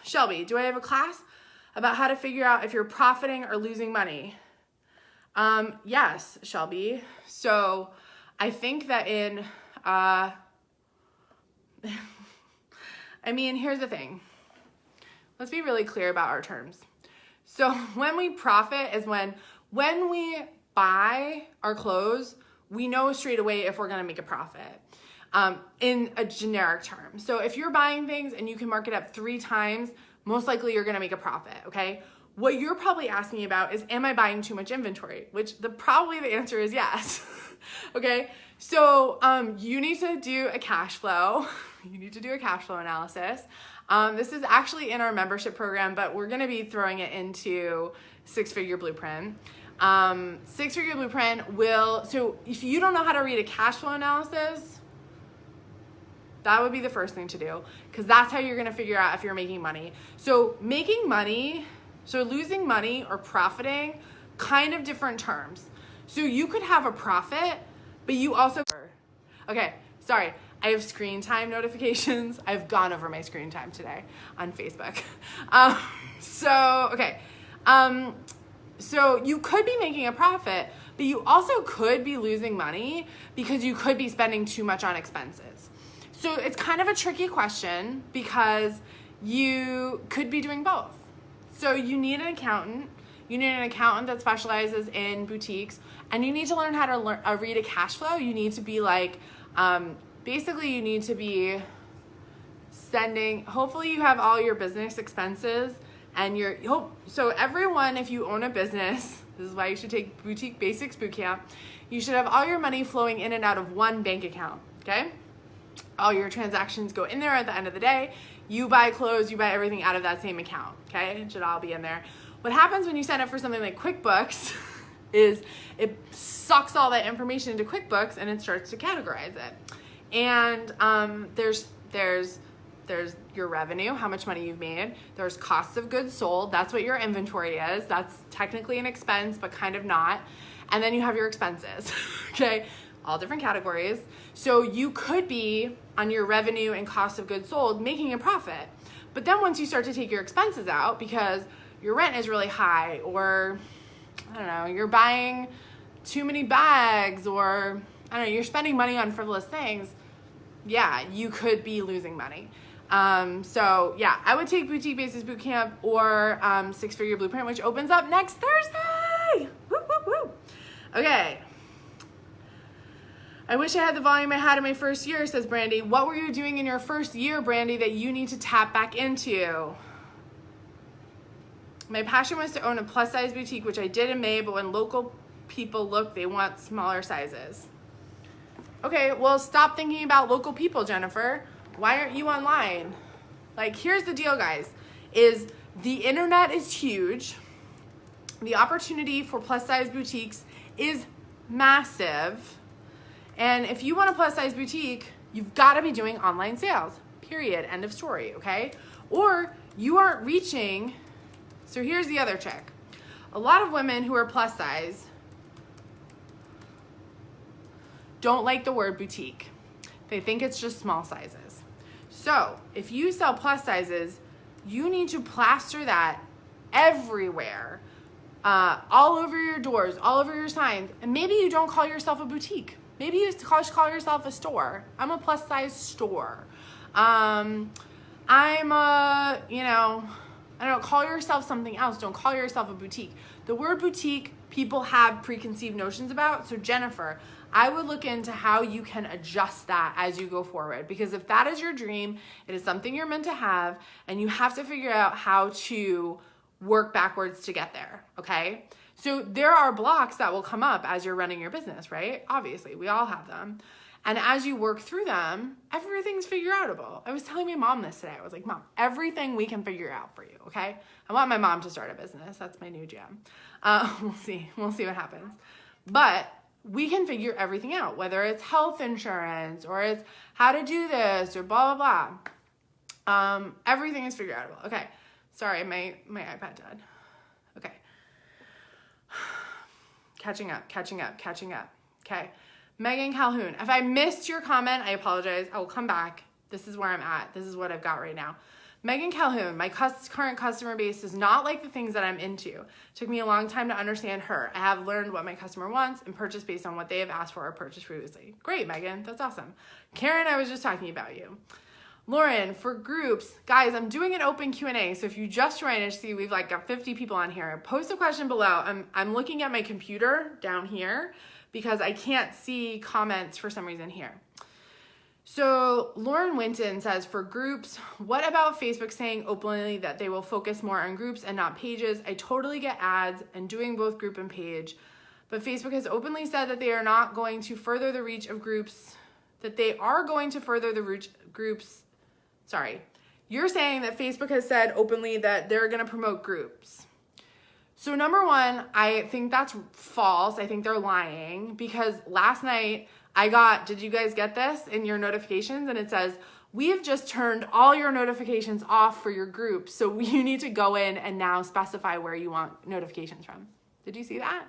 [SPEAKER 1] Shelby, do I have a class about how to figure out if you're profiting or losing money? Yes, Shelby. So I think that here's the thing. Let's be really clear about our terms. So when we profit is when we buy our clothes, we know straight away if we're gonna make a profit in a generic term. So if you're buying things and you can mark it up 3 times, most likely you're gonna make a profit, okay? What you're probably asking about is, am I buying too much inventory? Which probably the answer is yes, okay? So you need to do a cash flow. You need to do a cash flow analysis. This is actually in our membership program, but we're gonna be throwing it into 6-Figure Blueprint. 6-Figure Blueprint so if you don't know how to read a cash flow analysis, That would be the first thing to do, because that's how you're going to figure out if you're making money. So making money, so losing money or profiting, kind of different terms. So you could have a profit, but you also, okay, sorry, I have screen time notifications. I've gone over my screen time today on Facebook. So you could be making a profit, but you also could be losing money because you could be spending too much on expenses. So it's kind of a tricky question because you could be doing both. So you need an accountant. You need an accountant that specializes in boutiques, and you need to learn how to read a cash flow. You need to be like, basically you need to be sending, hopefully you have all your business expenses and so everyone, if you own a business, this is why you should take Boutique Basics Bootcamp, you should have all your money flowing in and out of one bank account, okay? All your transactions go in there at the end of the day. You buy clothes, you buy everything out of that same account, okay? It should all be in there. What happens when you sign up for something like QuickBooks is it sucks all that information into QuickBooks and it starts to categorize it. And there's your revenue, how much money you've made. There's costs of goods sold. That's what your inventory is. That's technically an expense, but kind of not. And then you have your expenses, okay? All different categories. So you could be on your revenue and cost of goods sold making a profit. But then once you start to take your expenses out because your rent is really high, or I don't know, you're buying too many bags, or I don't know, you're spending money on frivolous things, yeah, you could be losing money. So yeah, I would take Boutique Basics Bootcamp or 6-Figure Blueprint, which opens up next Thursday. Woo, woo, woo. Okay. I wish I had the volume I had in my first year, says Brandy. What were you doing in your first year, Brandy, that you need to tap back into? My passion was to own a plus size boutique, which I did in May, but when local people look, they want smaller sizes. Okay, well, stop thinking about local people, Jennifer. Why aren't you online? Like, here's the deal, guys, is the internet is huge. The opportunity for plus size boutiques is massive. And if you want a plus size boutique, you've got to be doing online sales, period, end of story, okay? Or you aren't reaching. So here's the other trick. A lot of women who are plus size don't like the word boutique. They think it's just small sizes. So if you sell plus sizes, you need to plaster that everywhere, all over your doors, all over your signs. And maybe you don't call yourself a boutique. Maybe you call yourself a store. I'm a plus size store. I'm a, I don't know, call yourself something else. Don't call yourself a boutique. The word boutique, people have preconceived notions about. So Jennifer, I would look into how you can adjust that as you go forward. Because if that is your dream, it is something you're meant to have, and you have to figure out how to work backwards to get there, okay? So there are blocks that will come up as you're running your business, right? Obviously, we all have them. And as you work through them, everything's figure outable. I was telling my mom this today. I was like, Mom, everything we can figure out for you, okay? I want my mom to start a business. That's my new jam. We'll see. We'll see what happens. But we can figure everything out, whether it's health insurance or it's how to do this or blah, blah, blah. Everything is figure outable. Okay. Sorry, my iPad died. Okay. Catching up. Okay. Megan Calhoun, if I missed your comment, I apologize. I will come back. This is where I'm at. This is what I've got right now. Megan Calhoun, my current customer base does not like the things that I'm into. It took me a long time to understand her. I have learned what my customer wants and purchase based on what they have asked for or purchased previously. Great, Megan. That's awesome. Karen, I was just talking about you. Lauren, for groups, guys, I'm doing an open Q&A. So if you just joined, I see we've got 50 people on here. Post a question below. I'm looking at my computer down here because I can't see comments for some reason here. So Lauren Winton says, for groups, what about Facebook saying openly that they will focus more on groups and not pages? I totally get ads and doing both group and page, but Facebook has openly said that they are not going to further the reach of groups, that they are going to further the reach groups. Sorry, you're saying that Facebook has said openly that they're going to promote groups. So number one, I think that's false. I think they're lying because last night did you guys get this in your notifications? And it says, we've just turned all your notifications off for your group. So you need to go in and now specify where you want notifications from. Did you see that?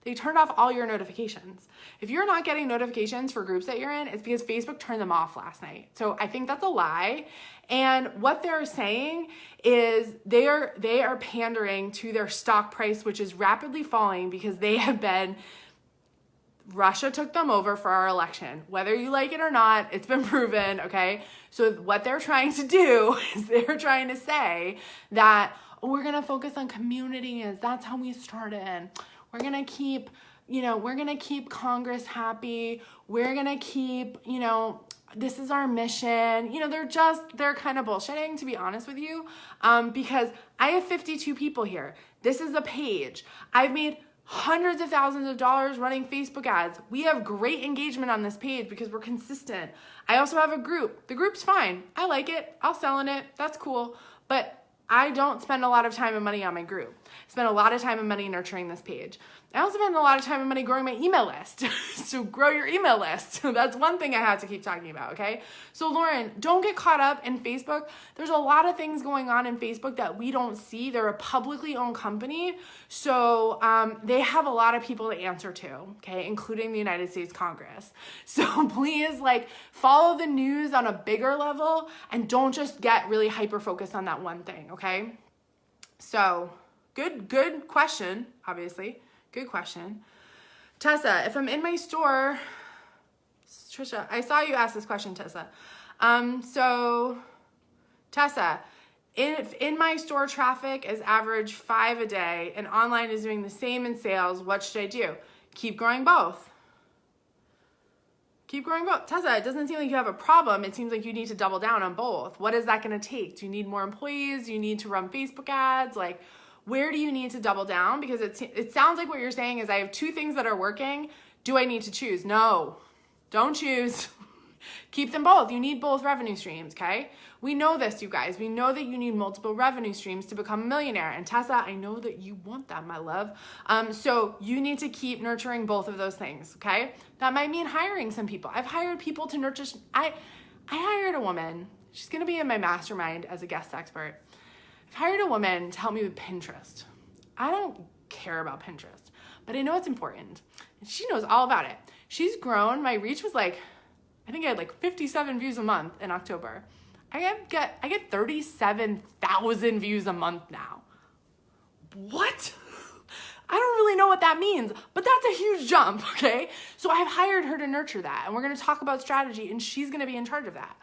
[SPEAKER 1] They turned off all your notifications. If you're not getting notifications for groups that you're in, it's because Facebook turned them off last night. So I think that's a lie. And what they're saying is they are pandering to their stock price, which is rapidly falling because Russia took them over for our election. Whether you like it or not, it's been proven, okay? So what they're trying to do is they're trying to say that we're gonna focus on communities. That's how we started. We're gonna keep, we're gonna keep Congress happy. We're gonna keep, this is our mission. They're kind of bullshitting, to be honest with you, because I have 52 people here. This is a page. I've made hundreds of thousands of dollars running Facebook ads. We have great engagement on this page because we're consistent. I also have a group. The group's fine. I like it. I'll sell in it. That's cool. But I don't spend a lot of time and money on my group. I spend a lot of time and money nurturing this page. I also spend a lot of time and money growing my email list. So grow your email list. That's one thing I have to keep talking about, okay? So Lauren, don't get caught up in Facebook. There's a lot of things going on in Facebook that we don't see. They're a publicly owned company. So they have a lot of people to answer to, okay? Including the United States Congress. So please follow the news on a bigger level and don't just get really hyper-focused on that one thing, okay? So good question, obviously. Good question. Tessa, if I'm in my store, Trisha, I saw you ask this question, Tessa. So Tessa, if in my store traffic is average 5 a day and online is doing the same in sales, what should I do? Keep growing both. Keep growing both. Tessa, it doesn't seem like you have a problem. It seems like you need to double down on both. What is that going to take? Do you need more employees? Do you need to run Facebook ads? Where do you need to double down? Because it sounds like what you're saying is I have 2 things that are working. Do I need to choose? No, don't choose. Keep them both. You need both revenue streams, okay? We know this, you guys. We know that you need multiple revenue streams to become a millionaire. And Tessa, I know that you want that, my love. So you need to keep nurturing both of those things, okay? That might mean hiring some people. I've hired people to nurture. I hired a woman. She's going to be in my mastermind as a guest expert. I've hired a woman to help me with Pinterest. I don't care about Pinterest, but I know it's important. And she knows all about it. She's grown. My reach was I think I had 57 views a month in October. I get 37,000 views a month now. What? I don't really know what that means, but that's a huge jump, okay? So I've hired her to nurture that, and we're gonna talk about strategy, and she's gonna be in charge of that.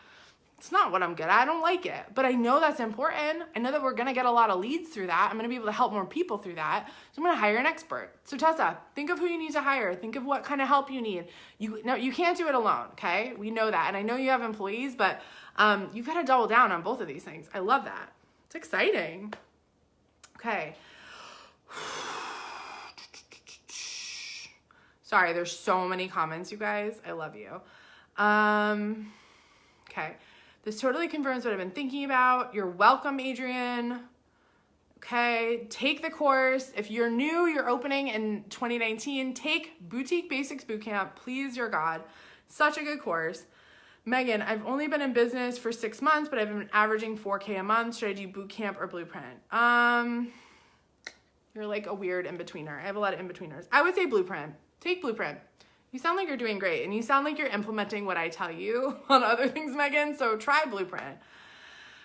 [SPEAKER 1] It's not what I'm good at. I don't like it, but I know that's important. I know that we're going to get a lot of leads through that. I'm going to be able to help more people through that. So I'm going to hire an expert. So Tessa, think of who you need to hire. Think of what kind of help you need. You can't do it alone, okay? We know that. And I know you have employees, but you've got to double down on both of these things. I love that. It's exciting. Okay. Sorry, there's so many comments, you guys. I love you. Okay. This totally confirms what I've been thinking about. You're welcome, Adrian. Okay, take the course. If you're new, you're opening in 2019, take Boutique Basics Bootcamp. Please, your God. Such a good course. Megan, I've only been in business for 6 months, but I've been averaging 4K a month. Should I do bootcamp or blueprint? You're like a weird in-betweener. I have a lot of in-betweeners. I would say blueprint. Take blueprint. You sound like you're doing great, and you sound like you're implementing what I tell you on other things, Megan, so try Blueprint.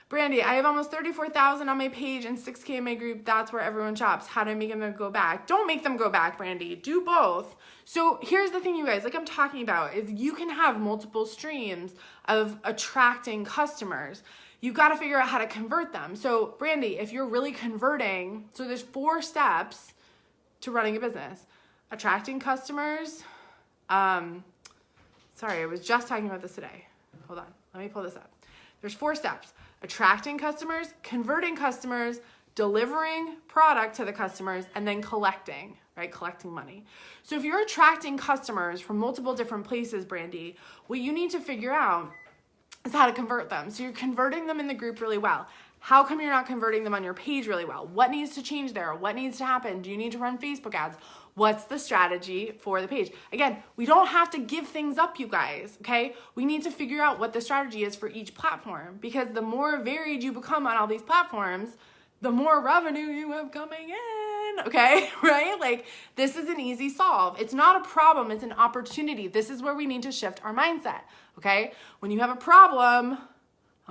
[SPEAKER 1] Brandy, I have almost 34,000 on my page and 6K in my group. That's where everyone shops. How do I make them go back? Don't make them go back, Brandy. Do both. So here's the thing, you guys, like I'm talking about, is you can have multiple streams of attracting customers. You've got to figure out how to convert them. So Brandy, if you're really converting, so there's 4 steps to running a business. Attracting customers. Sorry, I was just talking about this today. Hold on, let me pull this up. There's 4 steps: attracting customers, converting customers, delivering product to the customers, and then collecting, right? Collecting money. So if you're attracting customers from multiple different places, Brandy, what you need to figure out is how to convert them. So you're converting them in the group really well. How come you're not converting them on your page really well? What needs to change there? What needs to happen? Do you need to run Facebook ads? What's the strategy for the page? Again, we don't have to give things up, you guys, okay? We need to figure out what the strategy is for each platform, because the more varied you become on all these platforms, the more revenue you have coming in, okay? Right? Like, this is an easy solve. It's not a problem, it's an opportunity. This is where we need to shift our mindset, okay? When you have a problem,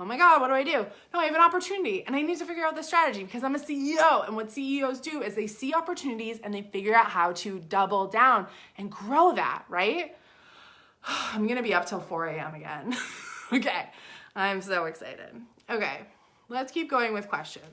[SPEAKER 1] oh my God, what do I do? No, I have an opportunity and I need to figure out the strategy because I'm a CEO. And what CEOs do is they see opportunities and they figure out how to double down and grow that, right? I'm gonna be up till 4 a.m. again. Okay, I'm so excited. Okay, let's keep going with questions.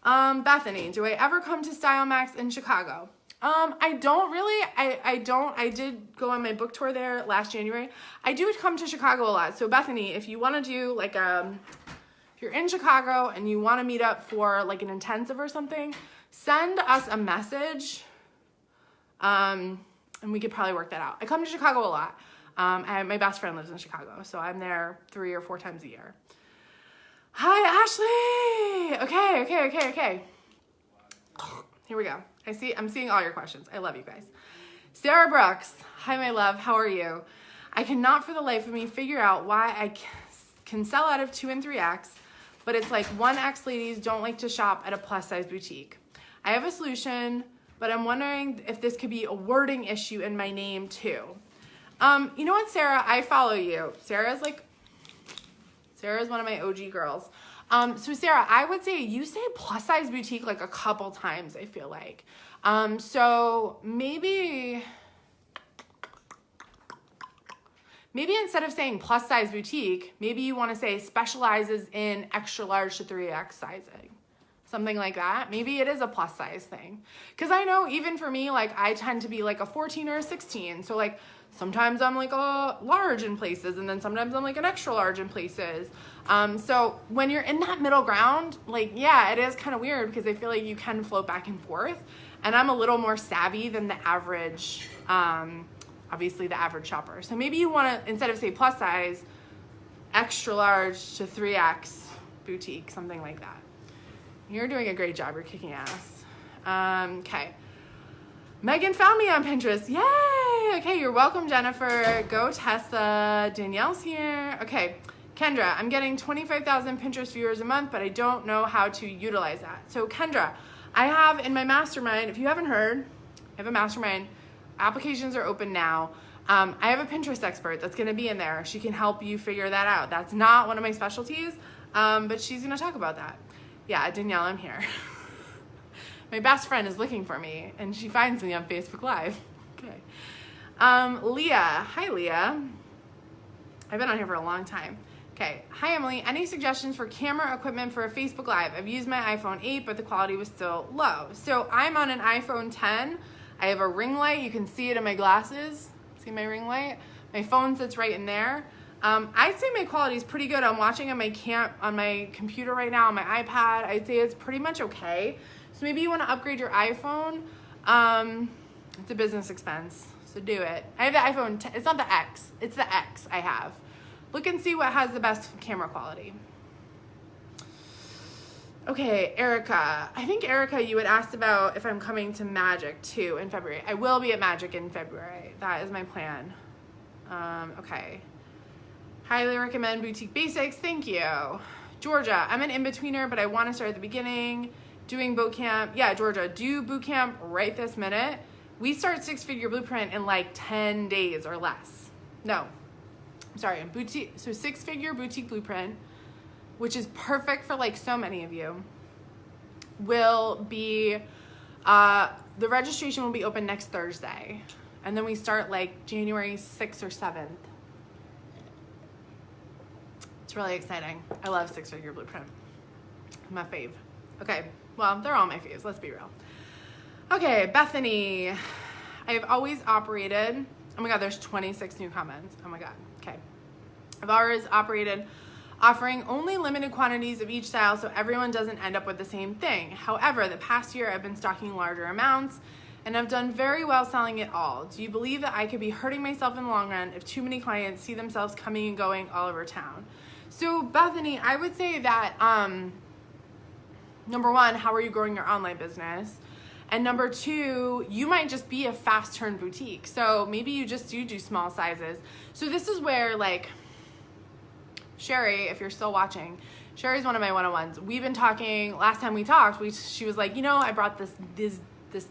[SPEAKER 1] Bethany, do I ever come to Style Max in Chicago? I don't really, I did go on my book tour there last January. I do come to Chicago a lot. So Bethany, if you want to do like, if you're in Chicago and you want to meet up for like an intensive or something, send us a message. And we could probably work that out. I come to Chicago a lot. My best friend lives in Chicago, so I'm there 3 or 4 times a year. Hi, Ashley. Okay. Here we go. I'm seeing all your questions. I love you guys. Sarah Brooks. Hi, my love. How are you? I cannot for the life of me figure out why I can sell out of 2 and 3X, but it's like 1X ladies don't like to shop at a plus size boutique. I have a solution, but I'm wondering if this could be a wording issue in my name too. You know what, Sarah? I follow you. Sarah's one of my OG girls. So Sarah, I would say you say plus size boutique like a couple times, I feel like. So maybe instead of saying plus size boutique, maybe you want to say specializes in extra large to 3X sizing. Something like that. Maybe it is a plus size thing. Because I know even for me, like I tend to be like a 14 or a 16. So like sometimes I'm like a large in places and then sometimes I'm like an extra large in places. So when you're in that middle ground, like, yeah, it is kind of weird because I feel like you can float back and forth. And I'm a little more savvy than the average, obviously the average shopper. So maybe you want to, instead of say plus size, extra large to 3X boutique, something like that. You're doing a great job. You're kicking ass. Okay. Megan found me on Pinterest. Yay! Okay, you're welcome, Jennifer. Go Tessa. Danielle's here. Okay. Kendra, I'm getting 25,000 Pinterest viewers a month, but I don't know how to utilize that. So Kendra, I have in my mastermind, if you haven't heard, I have a mastermind. Applications are open now. I have a Pinterest expert that's going to be in there. She can help you figure that out. That's not one of my specialties, but she's going to talk about that. Yeah, Danielle, I'm here. My best friend is looking for me, and she finds me on Facebook Live. Okay. Leah. Hi, Leah. I've been on here for a long time. Okay. Hi, Emily. Any suggestions for camera equipment for a Facebook Live? I've used my iPhone 8, but the quality was still low. So I'm on an iPhone 10. I have a ring light. You can see it in my glasses. See my ring light? My phone sits right in there. I'd say my quality is pretty good. I'm watching on my computer right now, on my iPad. I'd say it's pretty much okay. So maybe you want to upgrade your iPhone. It's a business expense, so do it. I have the iPhone 10. It's not the X. It's the X I have. Look and see what has the best camera quality. Okay, Erica. I think, Erica, you had asked about if I'm coming to Magic, too, in February. I will be at Magic in February. That is my plan. Okay. Highly recommend Boutique Basics. Thank you. Georgia, I'm an in-betweener, but I want to start at the beginning. Doing boot camp. Yeah, Georgia, do boot camp right this minute. We start Six-Figure Blueprint in like 10 days or less. No, I'm sorry. So Six-Figure Boutique Blueprint, which is perfect for like so many of you, will be, the registration will be open next Thursday. And then we start like January 6th or 7th. It's really exciting. I love Six-Figure Blueprint. My fave. Okay, well, they're all my faves, let's be real. Okay, Bethany. I've always operated, oh my God, there's 26 new comments. Oh my God, okay. I've always operated offering only limited quantities of each style so everyone doesn't end up with the same thing. However, the past year I've been stocking larger amounts and I've done very well selling it all. Do you believe that I could be hurting myself in the long run if too many clients see themselves coming and going all over town? So Bethany, I would say that, number one, how are you growing your online business? And number two, you might just be a fast turn boutique. So maybe you just do small sizes. So this is where, like, Sherry, if you're still watching, Sherry's one of my one-on-ones. We've been talking, last time we talked, she was like, I brought this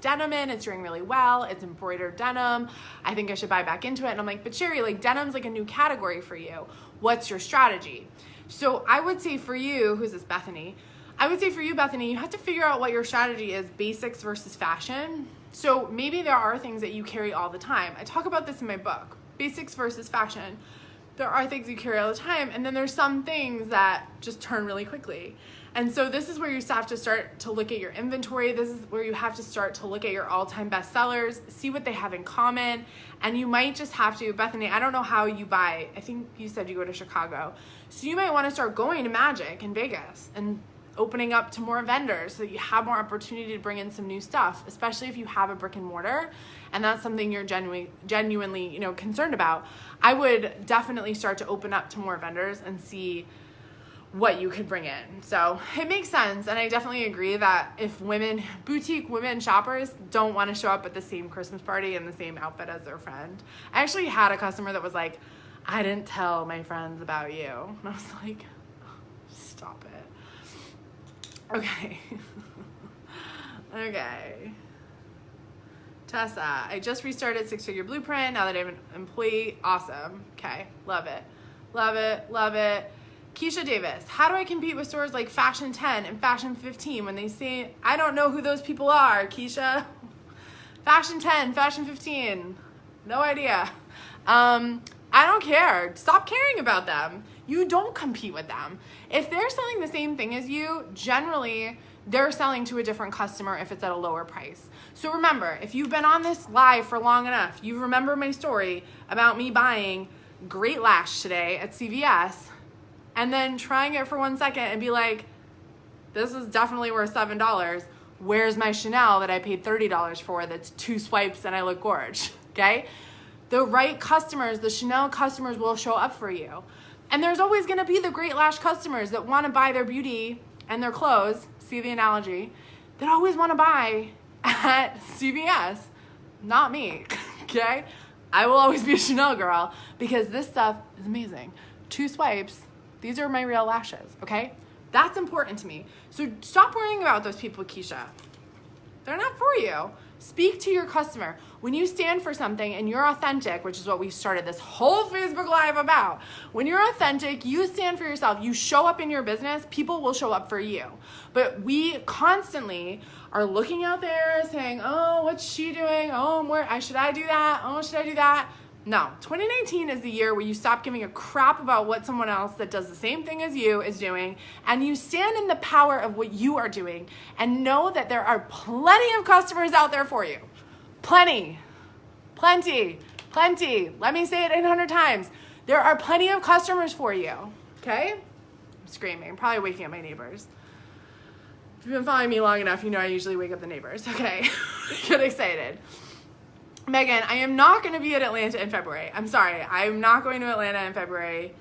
[SPEAKER 1] denim in, it's doing really well, it's embroidered denim, I think I should buy back into it. And I'm like, but Sherry, like, denim's like a new category for you. What's your strategy? So I would say for you, who's this, Bethany? I would say for you, Bethany, you have to figure out what your strategy is, basics versus fashion. So maybe there are things that you carry all the time. I talk about this in my book, basics versus fashion. There are things you carry all the time, and then there's some things that just turn really quickly. And so this is where you have to start to look at your inventory. This is where you have to start to look at your all-time bestsellers, see what they have in common, and you might just have to, Bethany, I don't know how you buy. I think you said you go to Chicago. So you might want to start going to Magic in Vegas and opening up to more vendors so that you have more opportunity to bring in some new stuff, especially if you have a brick and mortar and that's something you're genuinely, concerned about. I would definitely start to open up to more vendors and see what you could bring in. So it makes sense. And I definitely agree that if boutique women shoppers don't want to show up at the same Christmas party in the same outfit as their friend. I actually had a customer that was like, I didn't tell my friends about you. And I was like, stop it. Okay. Okay. Tessa, I just restarted Six Figure Blueprint now that I'm an employee. Awesome. Okay. Love it. Love it. Love it. Keisha Davis, how do I compete with stores like Fashion 10 and Fashion 15 when they say, I don't know who those people are, Keisha? Fashion 10, Fashion 15, no idea. I don't care. Stop caring about them. You don't compete with them. If they're selling the same thing as you, generally they're selling to a different customer if it's at a lower price. So remember, if you've been on this live for long enough, you remember my story about me buying Great Lash today at CVS and then trying it for 1 second and be like, this is definitely worth $7. Where's my Chanel that I paid $30 for that's 2 swipes and I look gorge, okay? The right customers, the Chanel customers will show up for you. And there's always gonna be the Great Lash customers that wanna buy their beauty and their clothes, see the analogy, that always wanna buy at CVS, not me, okay? I will always be a Chanel girl because this stuff is amazing. 2 swipes, these are my real lashes, okay? That's important to me. So stop worrying about those people, Keisha. They're not for you. Speak to your customer. When you stand for something and you're authentic, which is what we started this whole Facebook Live about, when you're authentic, you stand for yourself, you show up in your business, people will show up for you. But we constantly are looking out there saying, oh, what's she doing? Oh, should I do that? Oh, should I do that? No, 2019 is the year where you stop giving a crap about what someone else that does the same thing as you is doing, and you stand in the power of what you are doing and know that there are plenty of customers out there for you. Plenty. Let me say it 800 times. There are plenty of customers for you, okay? I'm screaming. I'm probably waking up my neighbors. If you've been following me long enough, you know I usually wake up the neighbors, okay? Get excited. Megan, I am not going to be at Atlanta in February. I'm sorry. I'm not going to Atlanta in February.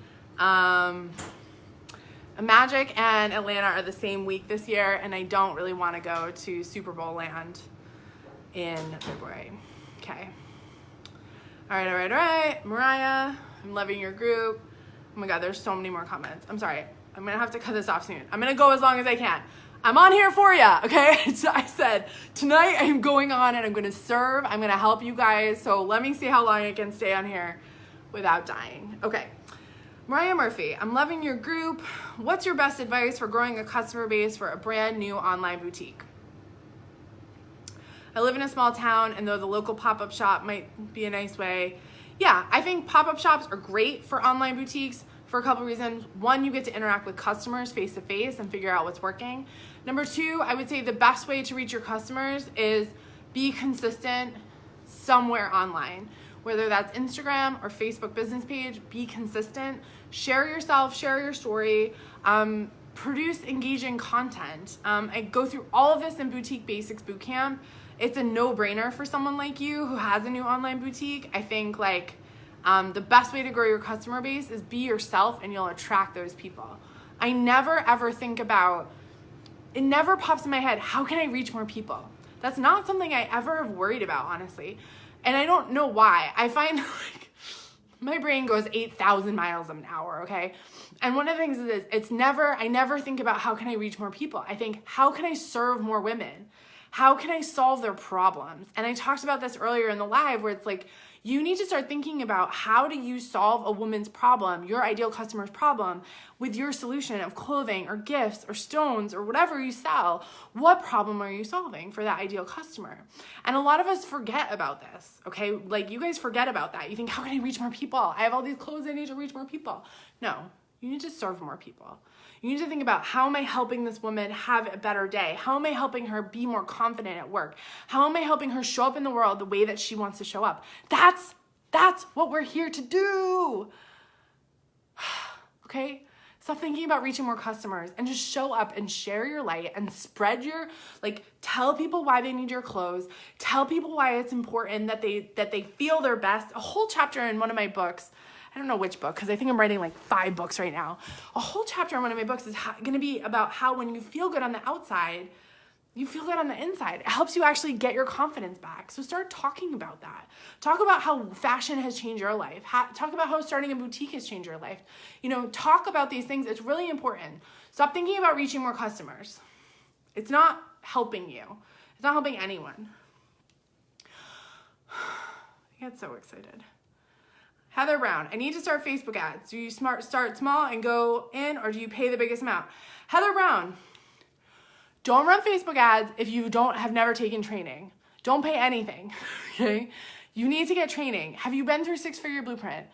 [SPEAKER 1] Magic and Atlanta are the same week this year, and I don't really want to go to Super Bowl land in February. Okay. All right. Mariah, I'm loving your group. Oh my God, there's so many more comments. I'm sorry. I'm going to have to cut this off soon. I'm going to go as long as I can. I'm on here for you, okay? So I said, tonight I'm going on and I'm gonna serve. I'm gonna help you guys. So let me see how long I can stay on here without dying. Okay, Mariah Murphy, I'm loving your group. What's your best advice for growing a customer base for a brand new online boutique? I live in a small town, and though the local pop-up shop might be a nice way, yeah, I think pop-up shops are great for online boutiques for a couple reasons. One, you get to interact with customers face-to-face and figure out what's working. Number two, I would say the best way to reach your customers is be consistent somewhere online, whether that's Instagram or Facebook business page. Be consistent, share yourself, share your story, produce engaging content. I go through all of this in Boutique Basics Bootcamp. It's a no-brainer for someone like you who has a new online boutique. I think the best way to grow your customer base is be yourself, and you'll attract those people. I never ever think about, it never pops in my head, how can I reach more people? That's not something I ever have worried about, honestly. And I don't know why. I find like my brain goes 8,000 miles an hour, okay? And one of the things is I never think about how can I reach more people. I think, how can I serve more women? How can I solve their problems? And I talked about this earlier in the live where it's like, you need to start thinking about how do you solve a woman's problem, your ideal customer's problem, with your solution of clothing or gifts or stones or whatever you sell. What problem are you solving for that ideal customer? And a lot of us forget about this, okay? Like, you guys forget about that. You think, how can I reach more people? I have all these clothes, I need to reach more people. No, you need to serve more people. You need to think about, how am I helping this woman have a better day? How am I helping her be more confident at work? How am I helping her show up in the world the way that she wants to show up? That's what we're here to do. Okay? Stop thinking about reaching more customers and just show up and share your light and spread your, tell people why they need your clothes. Tell people why it's important that they feel their best. A whole chapter in one of my books, I don't know which book, because I think I'm writing like 5 books right now. A whole chapter in one of my books is going to be about how when you feel good on the outside, you feel good on the inside. It helps you actually get your confidence back. So start talking about that. Talk about how fashion has changed your life. Talk about how starting a boutique has changed your life. Talk about these things. It's really important. Stop thinking about reaching more customers. It's not helping you. It's not helping anyone. I get so excited. Heather Brown, I need to start Facebook ads. Do you start small and go in, or do you pay the biggest amount? Heather Brown, don't run Facebook ads if you have never taken training. Don't pay anything, okay? You need to get training. Have you been through 6-Figure Blueprint?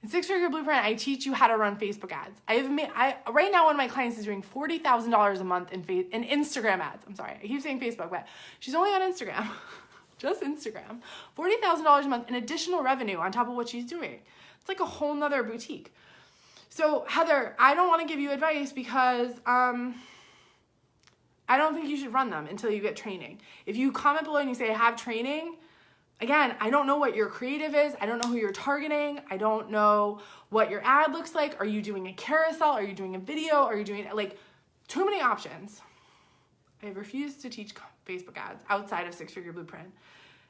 [SPEAKER 1] In 6-Figure Blueprint, I teach you how to run Facebook ads. Right now, one of my clients is doing $40,000 a month in Instagram ads. I'm sorry, I keep saying Facebook, but she's only on Instagram. Just Instagram. $40,000 a month in additional revenue on top of what she's doing. It's like a whole nother boutique. So Heather, I don't want to give you advice because I don't think you should run them until you get training. If you comment below and you say I have training, again, I don't know what your creative is. I don't know who you're targeting. I don't know what your ad looks like. Are you doing a carousel? Are you doing a video? Are you doing too many options? I refuse to teach Facebook ads outside of 6-Figure Blueprint.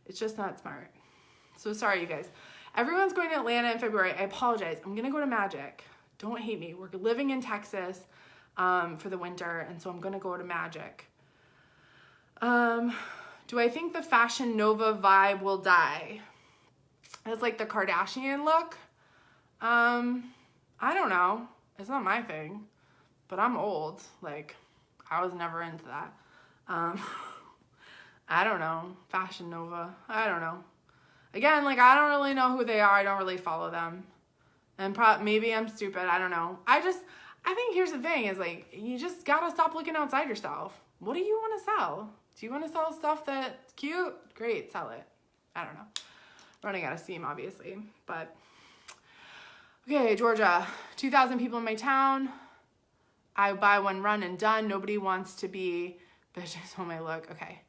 [SPEAKER 1] It's just not smart. So sorry, you guys. Everyone's going to Atlanta in February. I apologize. I'm going to go to Magic. Don't hate me. We're living in Texas for the winter, and so I'm going to go to Magic. Do I think the Fashion Nova vibe will die? It's like the Kardashian look. I don't know. It's not my thing, but I'm old. I was never into that. I don't know. Fashion Nova. I don't know. Again, I don't really know who they are. I don't really follow them. And maybe I'm stupid. I don't know. I think here's the thing is you just gotta stop looking outside yourself. What do you want to sell? Do you want to sell stuff that's cute? Great, sell it. I don't know. Running out of steam, obviously. But, okay, Georgia. 2,000 people in my town. I buy one, run, and done. Nobody wants to be bitches on my look. Okay,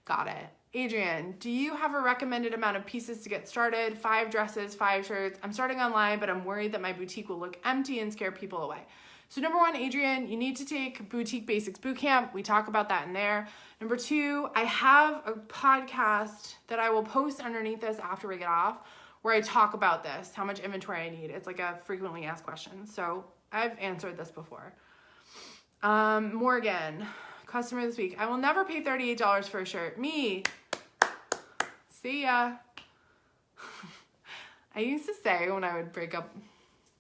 [SPEAKER 1] got it. Adrian, do you have a recommended amount of pieces to get started? 5 dresses, 5 shirts. I'm starting online, but I'm worried that my boutique will look empty and scare people away. So number 1, Adrian, you need to take Boutique Basics Bootcamp. We talk about that in there. Number 2, I have a podcast that I will post underneath this after we get off where I talk about this, how much inventory I need. It's like a frequently asked question. So I've answered this before. Morgan, customer this week. I will never pay $38 for a shirt. Me. See ya. I used to say when I would break up,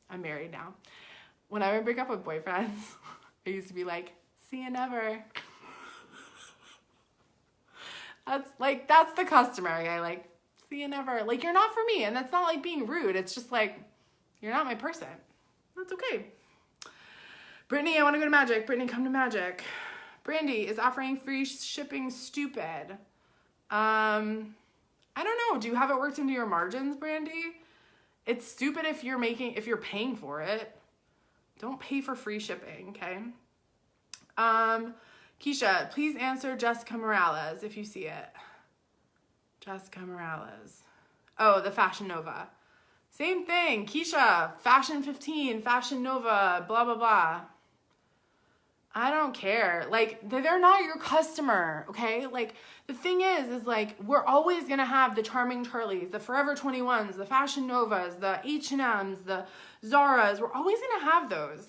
[SPEAKER 1] I'm married now. When I would break up with boyfriends, I used to be like, see you never. That's the customer guy. See you never. You're not for me. And that's not being rude. It's just you're not my person. That's okay. Brittany, I want to go to Magic. Brittany, come to Magic. Brandy, is offering free shipping stupid? I don't know. Do you have it worked into your margins, Brandy? It's stupid if you're paying for it. Don't pay for free shipping, okay? Keisha, please answer Jessica Morales if you see it. Jessica Morales. Oh, the Fashion Nova. Same thing. Keisha, Fashion 15, Fashion Nova, blah, blah, blah. I don't care. Like, they're not your customer, okay? Like, the thing is like, we're always gonna have the Charming Charlies, the Forever 21s, the Fashion Novas, the H&Ms, the Zaras. We're always gonna have those.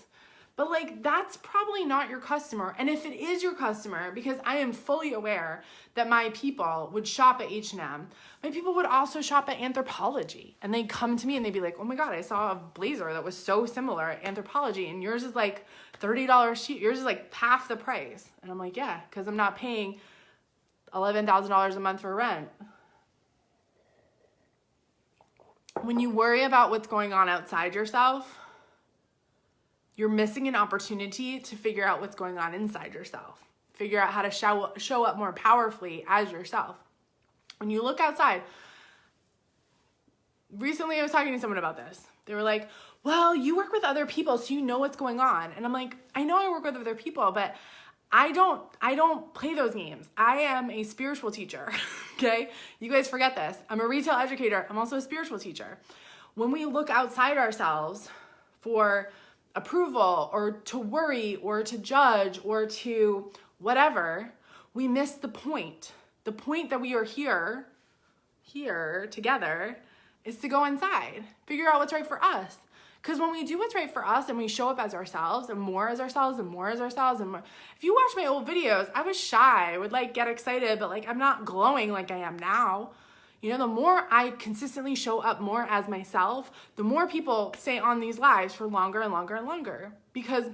[SPEAKER 1] But like, that's probably not your customer. And if it is your customer, because I am fully aware that my people would shop at H&M, my people would also shop at Anthropologie. And they'd come to me and they'd be like, oh my God, I saw a blazer that was so similar at Anthropologie, and yours is like $30 sheet. Yours is like half the price. And I'm like, yeah, because I'm not paying $11,000 a month for rent. When you worry about what's going on outside yourself, you're missing an opportunity to figure out what's going on inside yourself. Figure out how to show up more powerfully as yourself. When you look outside, recently I was talking to someone about this. They were like, well, you work with other people, so you know what's going on. And I'm like, I know I work with other people, but I don't play those games. I am a spiritual teacher, okay? You guys forget this. I'm a retail educator. I'm also a spiritual teacher. When we look outside ourselves for approval or to worry or to judge or to whatever, we miss the point. The point that we are here together is to go inside, figure out what's right for us. Because when we do what's right for us and we show up as ourselves and more as ourselves and more as ourselves and more, if you watch my old videos, I was shy. I would like get excited, but like I'm not glowing like I am now. You know, the more I consistently show up more as myself, the more people stay on these lives for longer and longer and longer, because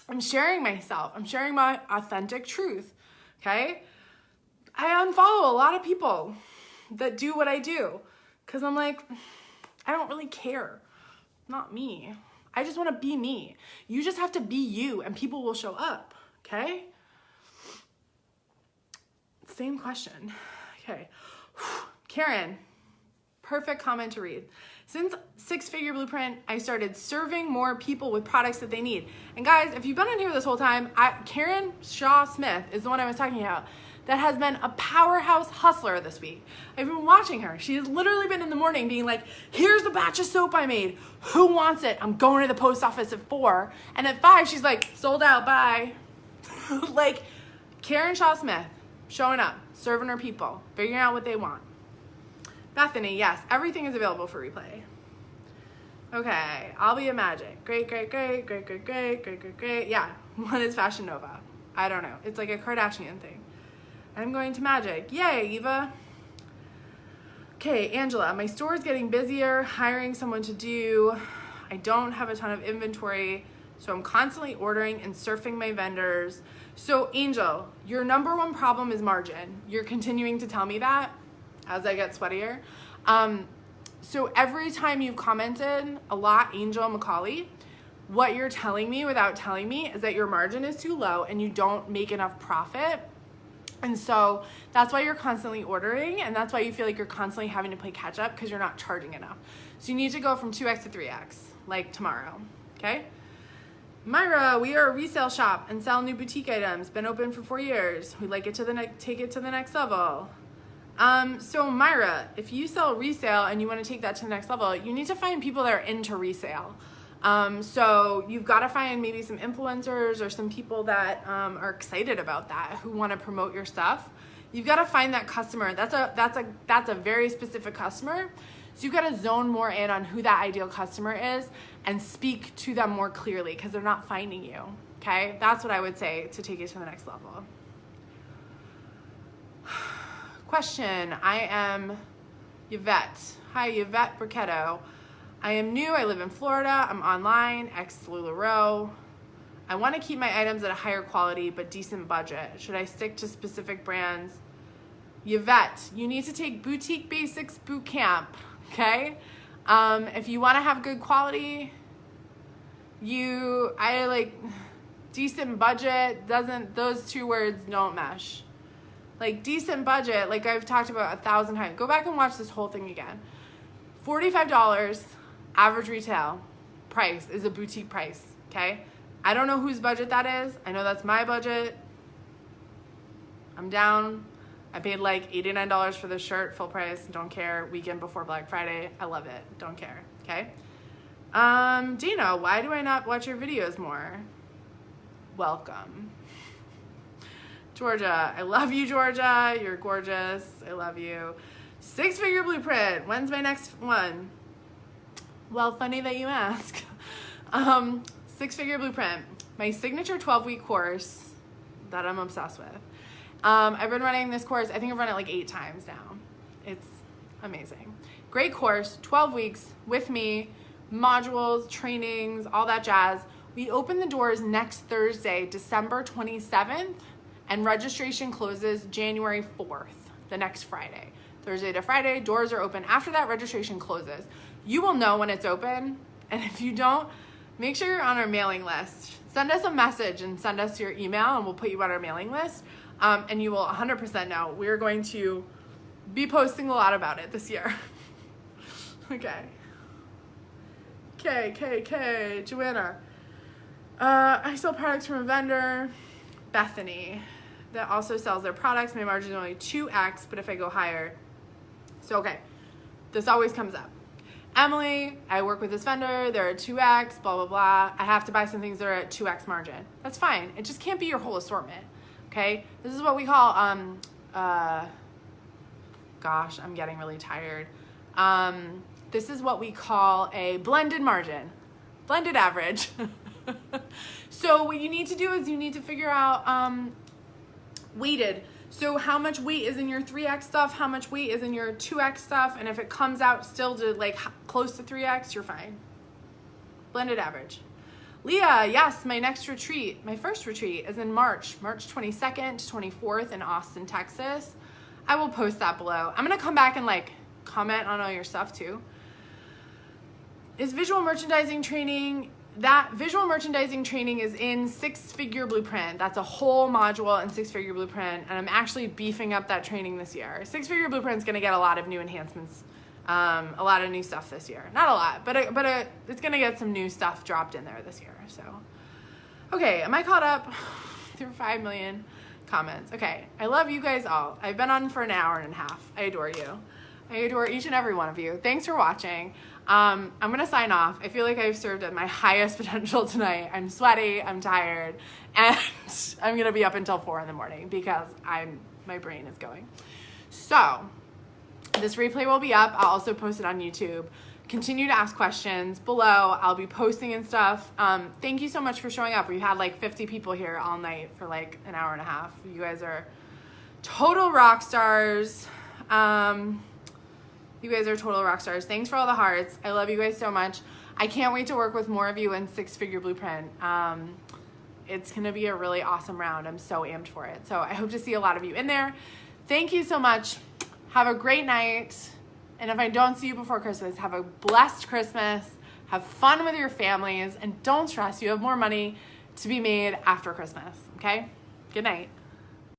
[SPEAKER 1] I'm sharing myself. I'm sharing my authentic truth, okay? I unfollow a lot of people that do what I do because I'm like, I don't really care. Not me. I just want to be me. You just have to be you and people will show up, okay? Same question. Okay. Karen, perfect comment to read. Since Six Figure Blueprint, I started serving more people with products that they need. And guys, if you've been in here this whole time, Karen Shaw Smith is the one I was talking about that has been a powerhouse hustler this week. I've been watching her. She has literally been in the morning being like, here's the batch of soap I made. Who wants it? I'm going to the post office at 4. And at 5, she's like, sold out, bye. Like, Karen Shaw Smith, showing up, serving her people, figuring out what they want. Bethany, yes, everything is available for replay. Okay, I'll be a Magic. Great. Yeah, one is Fashion Nova. I don't know. It's like a Kardashian thing. I'm going to Magic. Yay, Eva. Okay, Angela, my store is getting busier, hiring someone to do. I don't have a ton of inventory, so I'm constantly ordering and surfing my vendors. So, Angel, your number one problem is margin. You're continuing to tell me that as I get sweatier. So every time you've commented a lot, Angel McCauley, what you're telling me without telling me is that your margin is too low and you don't make enough profit. And so that's why you're constantly ordering, and that's why you feel like you're constantly having to play catch up because you're not charging enough. So you need to go from 2x to 3x, like tomorrow, okay? Myra, we are a resale shop and sell new boutique items. Been open for 4 years. We'd like it to take it to the next level. So Myra, if you sell resale and you want to take that to the next level, you need to find people that are into resale. So you've got to find maybe some influencers or some people that are excited about that, who want to promote your stuff. You've got to find that customer. That's a very specific customer. So you've got to zone more in on who that ideal customer is and speak to them more clearly because they're not finding you. Okay, that's what I would say to take it to the next level. Question, I am Yvette. Hi, Yvette Bricketto. I am new, I live in Florida, I'm online, ex-LuLaRoe. I want to keep my items at a higher quality but decent budget. Should I stick to specific brands? Yvette, you need to take Boutique Basics Boot Camp, okay? If you want to have good quality, decent budget, those two words don't mesh. Like decent budget, like I've talked about 1,000 times. Go back and watch this whole thing again. $45 average retail price is a boutique price, okay? I don't know whose budget that is. I know that's my budget. I'm down. I paid like $89 for this shirt, full price, don't care. Weekend before Black Friday, I love it, don't care, okay? Dana, why do I not watch your videos more? welcome. Georgia, I love you, Georgia. You're gorgeous. I love you. 6-figure blueprint. When's my next one? Well, funny that you ask. 6-figure blueprint. My signature 12-week course that I'm obsessed with. I've been running this course. I think I've run it like 8 times now. It's amazing. Great course, 12 weeks with me, modules, trainings, all that jazz. We open the doors next Thursday, December 27th, and registration closes January 4th, the next Friday. Thursday to Friday, doors are open. After that, registration closes. You will know when it's open, and if you don't, make sure you're on our mailing list. Send us a message and send us your email, and we'll put you on our mailing list, and you will 100% know. We're going to be posting a lot about it this year. Okay. Joanna. I sell products from a vendor, Bethany, that also sells their products. My margin is only 2x, but if I go higher. So, okay, this always comes up. Emily, I work with this vendor. They're at 2x, blah, blah, blah. I have to buy some things that are at 2x margin. That's fine. It just can't be your whole assortment, okay? This is what we call, gosh, I'm getting really tired. This is what we call a blended margin, blended average. So what you need to do is you need to figure out weighted. So how much weight is in your 3x stuff, how much weight is in your 2x stuff, and if it comes out still to like close to 3x, you're fine. Blended average. Leah, yes, my next retreat, my first retreat is in March 22nd to 24th in Austin, Texas. I will post that below. I'm gonna come back and like comment on all your stuff too. Is visual merchandising training, that visual merchandising training is in 6-figure blueprint. That's a whole module in 6-figure blueprint, and I'm actually beefing up that training this year. 6-figure blueprint is gonna get a lot of new enhancements, a lot of new stuff this year. Not a lot, but it's gonna get some new stuff dropped in there this year. So, okay, am I caught up through 5 million comments? Okay, I love you guys all. I've been on for an hour and a half. I adore you. I adore each and every one of you. Thanks for watching. I'm gonna sign off. I feel like I've served at my highest potential tonight. I'm sweaty, I'm tired, and I'm gonna be up until 4 in the morning because my brain is going. So, this replay will be up. I'll also post it on YouTube. Continue to ask questions below. I'll be posting and stuff. Thank you so much for showing up. We had like 50 people here all night for like an hour and a half. You guys are total rock stars. You guys are total rock stars. Thanks for all the hearts. I love you guys so much. I can't wait to work with more of you in 6-figure blueprint. It's gonna be a really awesome round. I'm so amped for it. So I hope to see a lot of you in there. Thank you so much. Have a great night. And if I don't see you before Christmas, have a blessed Christmas. Have fun with your families, and don't stress. You have more money to be made after Christmas, okay? Good night.